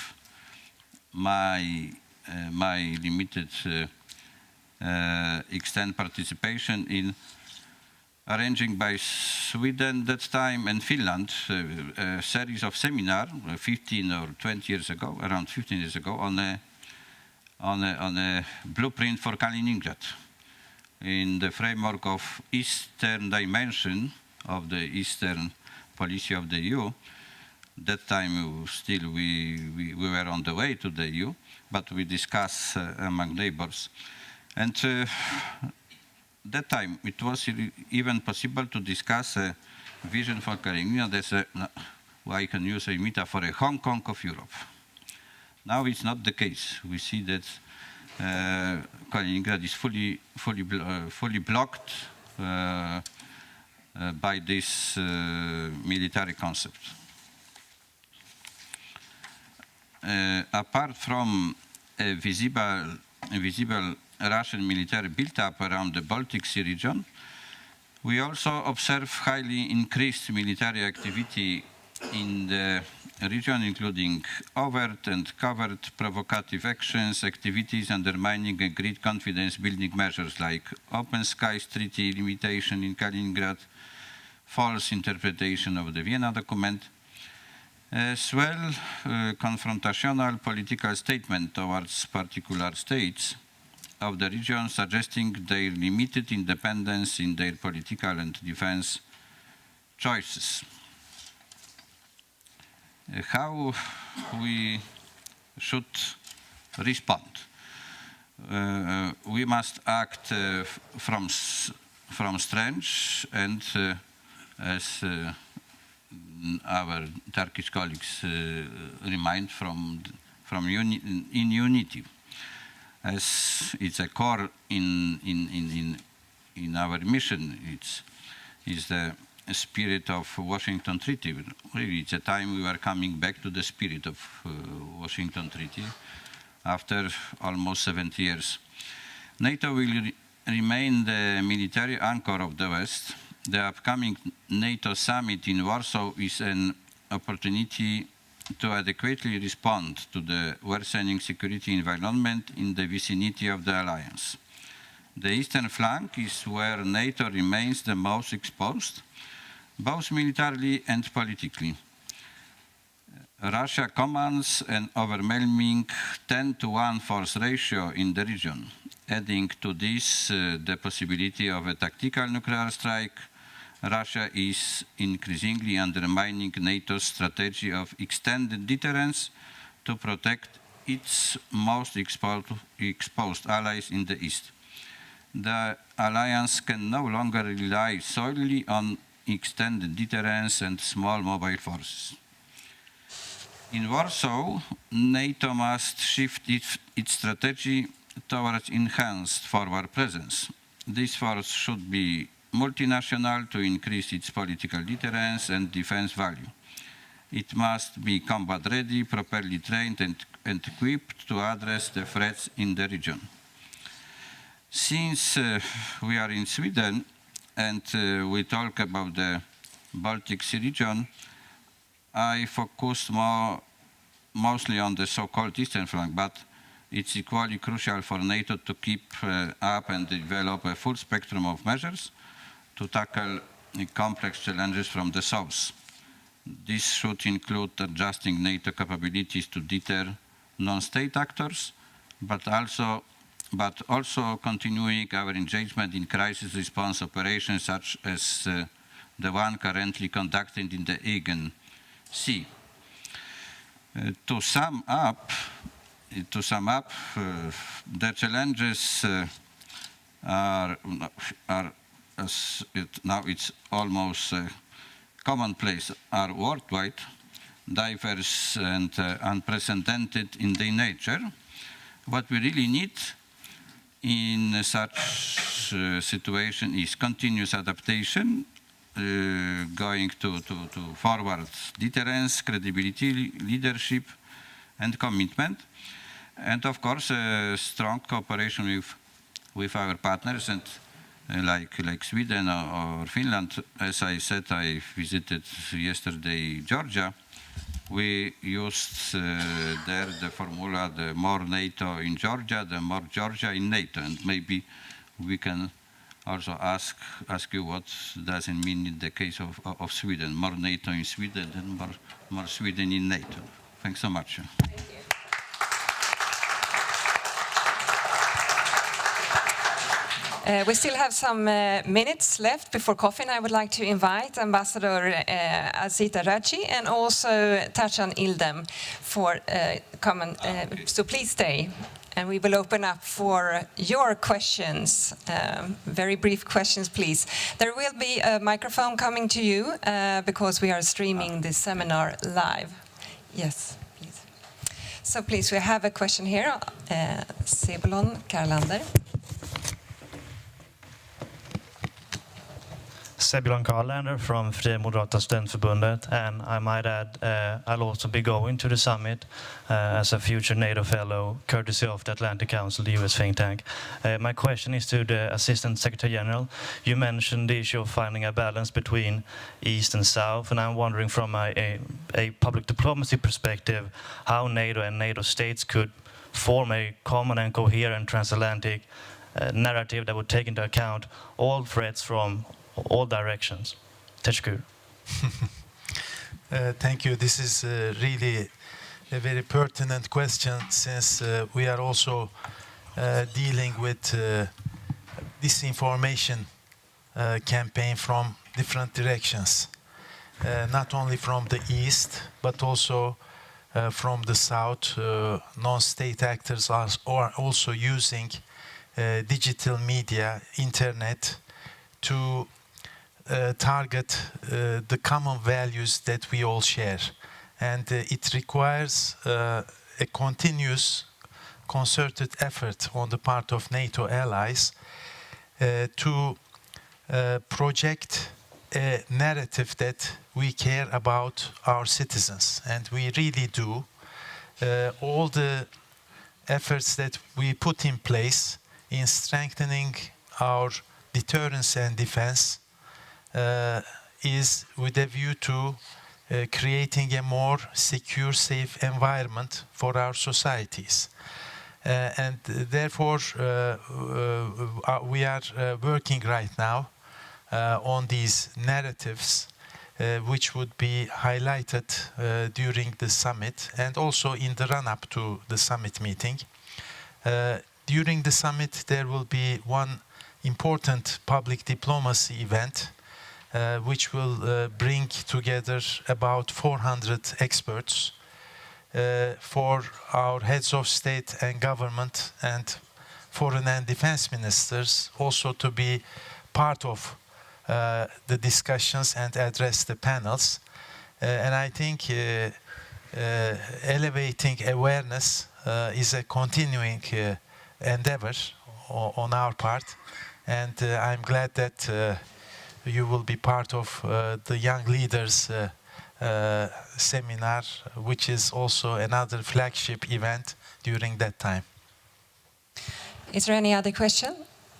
[SPEAKER 6] my limited extent participation in arranging by Sweden that time and Finland a series of seminars 15 or 20 years ago, around 15 years ago, on a blueprint for Kaliningrad in the framework of Eastern dimension of the Eastern policy of the EU. That time still we were on the way to the EU, but we discussed among neighbors. And that time it was even possible to discuss a vision for Kaliningrad as I can use a metaphor, a Hong Kong of Europe. Now it's not the case. We see that Kaliningrad is fully blocked by this military concept. Apart from a visible Russian military build-up around the Baltic Sea region, we also observe highly increased military activity in the region, including overt and covert provocative actions, activities undermining agreed confidence-building measures like Open Skies Treaty limitation in Kaliningrad, false interpretation of the Vienna document, as well confrontational political statement towards particular states of the region, suggesting their limited independence in their political and defense choices. How we should respond? We must act from strength and as our Turkish colleagues remind in unity, as it's a core in in our mission. It's the spirit of Washington Treaty. Really, it's a time we are coming back to the spirit of Washington Treaty after almost 70 years. NATO will remain the military anchor of the West. The upcoming NATO summit in Warsaw is an opportunity to adequately respond to the worsening security environment in the vicinity of the alliance. The eastern flank is where NATO remains the most exposed, both militarily and politically. Russia commands an overwhelming 10-to-1 force ratio in the region. Adding to this the possibility of a tactical nuclear strike, Russia is increasingly undermining NATO's strategy of extended deterrence to protect its most exposed allies in the East. The alliance can no longer rely solely on extended deterrence and small mobile forces. In Warsaw, NATO must shift its strategy towards enhanced forward presence. This force should be multinational to increase its political deterrence and defense value. It must be combat ready, properly trained and equipped to address the threats in the region. Since we are in Sweden and we talk about the Baltic Sea region, I focused mostly on the so-called eastern flank, but it's equally crucial for NATO to keep up and develop a full spectrum of measures to tackle complex challenges from the south. This should include adjusting NATO capabilities to deter non-state actors, but also continuing our engagement in crisis response operations such as the one currently conducted in the Aegean Sea. To sum up, the challenges are as now it's almost commonplace, are worldwide, diverse and unprecedented in their nature. What we really need in such situation is continuous adaptation, going to forward deterrence, credibility, leadership, and commitment, and of course strong cooperation with our partners and like Sweden or Finland. As I said, I visited yesterday Georgia. We used there the formula, the more NATO in Georgia, the more Georgia in NATO. And maybe we can also ask you what does it mean in the case of Sweden, more NATO in Sweden and more Sweden in NATO. Thanks so much.
[SPEAKER 1] Thank you. We still have some minutes left before coffee, and I would like to invite Ambassador Azita Rajci and also Tachan Ildem for common. So please stay, and we will open up for your questions. Very brief questions, please. There will be a microphone coming to you because we are streaming this seminar live. Yes, please. So please, we have a question here. Sebulon Karlander.
[SPEAKER 7] Sebulon Karlander from Fria Moderata Studentförbundet, and I might add I'll also be going to the summit as a future NATO fellow, courtesy of the Atlantic Council, the US think tank. My question is to the Assistant Secretary General. You mentioned the issue of finding a balance between East and South, and I'm wondering from a public diplomacy perspective how NATO and NATO states could form a common and coherent transatlantic narrative that would take into account all threats from all directions. Teşekkür.
[SPEAKER 5] Thank you. This is really a very pertinent question, since we are also dealing with disinformation campaign from different directions, not only from the East, but also from the South. Non-state actors are also using digital media, internet, to target the common values that we all share. And it requires a continuous concerted effort on the part of NATO allies to project a narrative that we care about our citizens, and we really do. All the efforts that we put in place in strengthening our deterrence and defense is with a view to creating a more secure, safe environment for our societies. And therefore, we are working right now on these narratives, which would be highlighted during the summit and also in the run-up to the summit meeting. During the summit, there will be one important public diplomacy event, which will bring together about 400 experts for our heads of state and government and foreign and defense ministers also to be part of the discussions and address the panels. And I think elevating awareness is a continuing endeavor on our part. And I'm glad that you will be part of the Young Leaders seminar, which is also another flagship event during that time.
[SPEAKER 1] Is there any other question?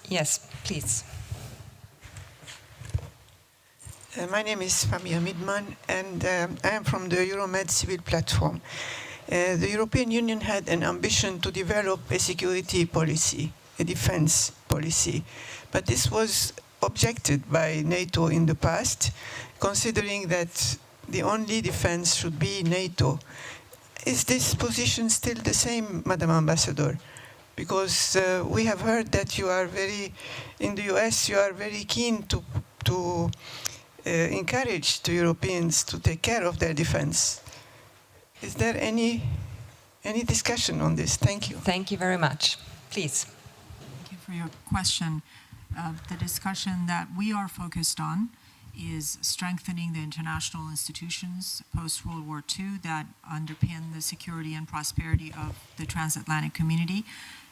[SPEAKER 1] Yes, please.
[SPEAKER 8] My name is Famia Midman, and I am from the Euromed Civil Platform. The European Union had an ambition to develop a security policy, a defense policy, but this was objected by NATO in the past, considering that the only defense should be NATO. Is this position still the same, Madam Ambassador? Because we have heard that you are in the US, you are very keen to encourage the Europeans to take care of their defense. Is there any discussion on this? Thank you.
[SPEAKER 1] Thank you very much. Please.
[SPEAKER 9] Thank you for your question. The discussion that we are focused on is strengthening the international institutions post-World War II that underpin the security and prosperity of the transatlantic community.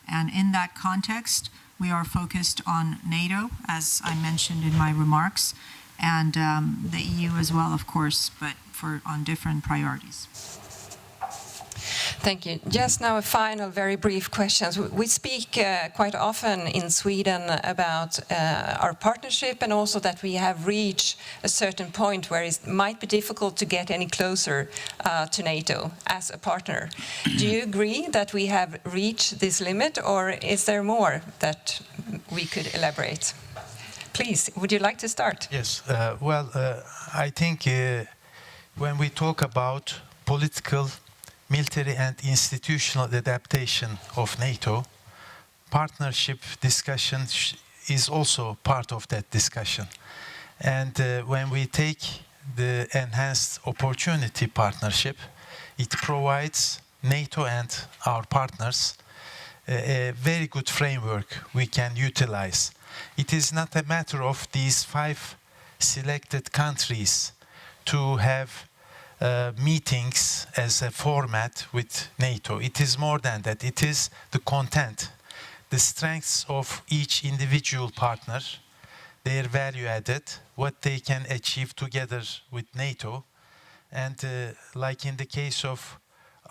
[SPEAKER 9] And in that context, we are focused on NATO, as I mentioned in my remarks, and the EU as well, of course, but on different priorities.
[SPEAKER 1] Thank you. Just now a final, very brief question. We speak quite often in Sweden about our partnership and also that we have reached a certain point where it might be difficult to get any closer to NATO as a partner. Do you agree that we have reached this limit, or is there more that we could elaborate? Please, would you like to start?
[SPEAKER 5] Yes. I think when we talk about political, military and institutional adaptation of NATO, partnership discussion is also part of that discussion. And when we take the enhanced opportunity partnership, it provides NATO and our partners a very good framework we can utilize. It is not a matter of these 5 selected countries to have meetings as a format with NATO. It is more than that. It is the content, the strengths of each individual partner, their value added, what they can achieve together with NATO. And like in the case of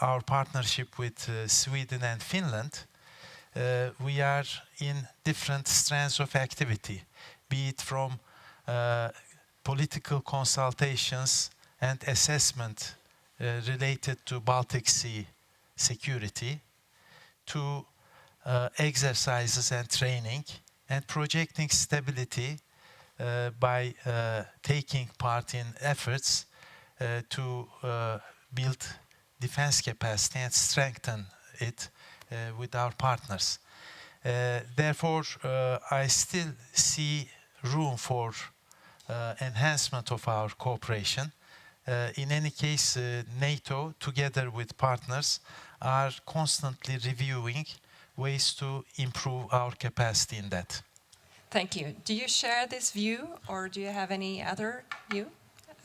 [SPEAKER 5] our partnership with Sweden and Finland, we are in different strands of activity, be it from political consultations and assessment related to Baltic Sea security, to exercises and training, and projecting stability by taking part in efforts to build defense capacity and strengthen it with our partners. Therefore, I still see room for enhancement of our cooperation. In any case, NATO, together with partners, are constantly reviewing ways to improve our capacity in that.
[SPEAKER 1] Thank you. Do you share this view, or do you have any other view?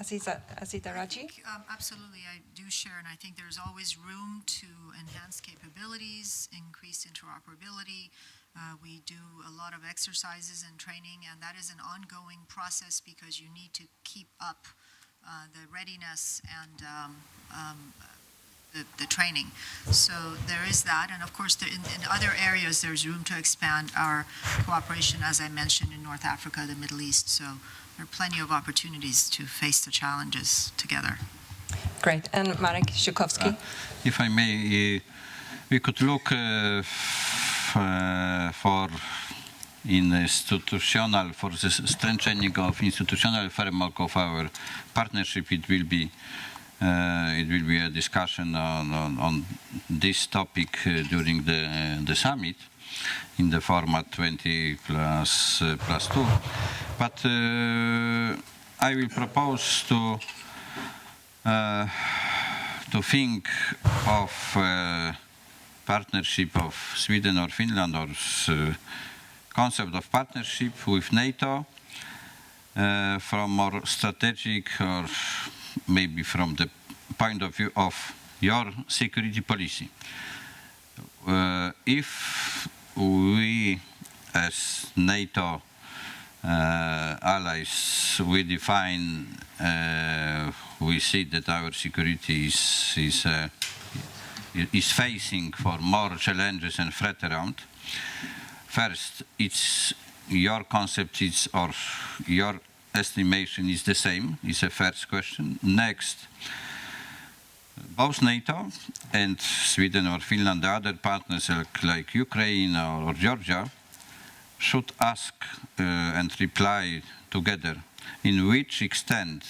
[SPEAKER 1] Azita Raji?
[SPEAKER 4] Absolutely, I do share, and I think there's always room to enhance capabilities, increase interoperability, We do a lot of exercises and training, and that is an ongoing process because you need to keep up the readiness and the training. So there is that, and of course in other areas there's room to expand our cooperation, as I mentioned, in North Africa, the Middle East. So there are plenty of opportunities to face the challenges together.
[SPEAKER 1] Great. And Marek Żukowski?
[SPEAKER 6] If I may, we could look for the strengthening of institutional framework of our partnership. It will be a discussion on this topic during the summit in the format 20 plus 2. But I will propose to think of partnership of Sweden or Finland, or concept of partnership with NATO from more strategic, or maybe from the point of view of your security policy. If we as NATO allies, we define, we see that our security is facing for more challenges and threat around. First, it's your concept is, or your estimation is the same, is a first question. Next, both NATO and Sweden or Finland, the other partners like Ukraine or Georgia, should ask and reply together in which extent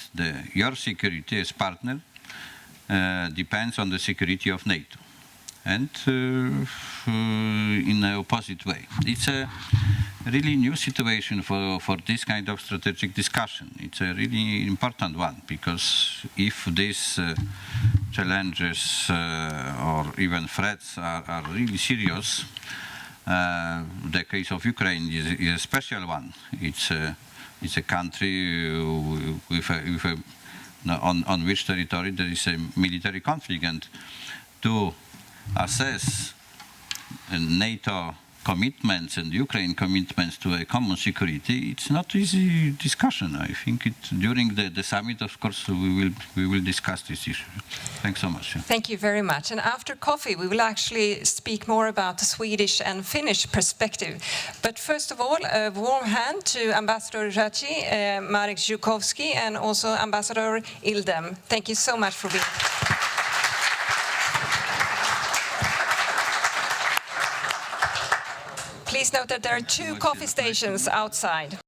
[SPEAKER 6] your security as partner depends on the security of NATO, and in an opposite way. It's a really new situation for this kind of strategic discussion. It's a really important one, because if these challenges or even threats are really serious, the case of Ukraine is a special one. It's a country on which territory there is a military conflict, and to assess NATO commitments and Ukraine commitments to a common security, it's not easy discussion. I think during the summit, of course, we will discuss this issue. Thanks so much.
[SPEAKER 1] Thank you very much. And after coffee, we will actually speak more about the Swedish and Finnish perspective. But first of all, a warm hand to Ambassador Raci, Marek Żukowski, and also Ambassador Ildem. Thank you so much for being here. Please note that there are 2 coffee stations outside.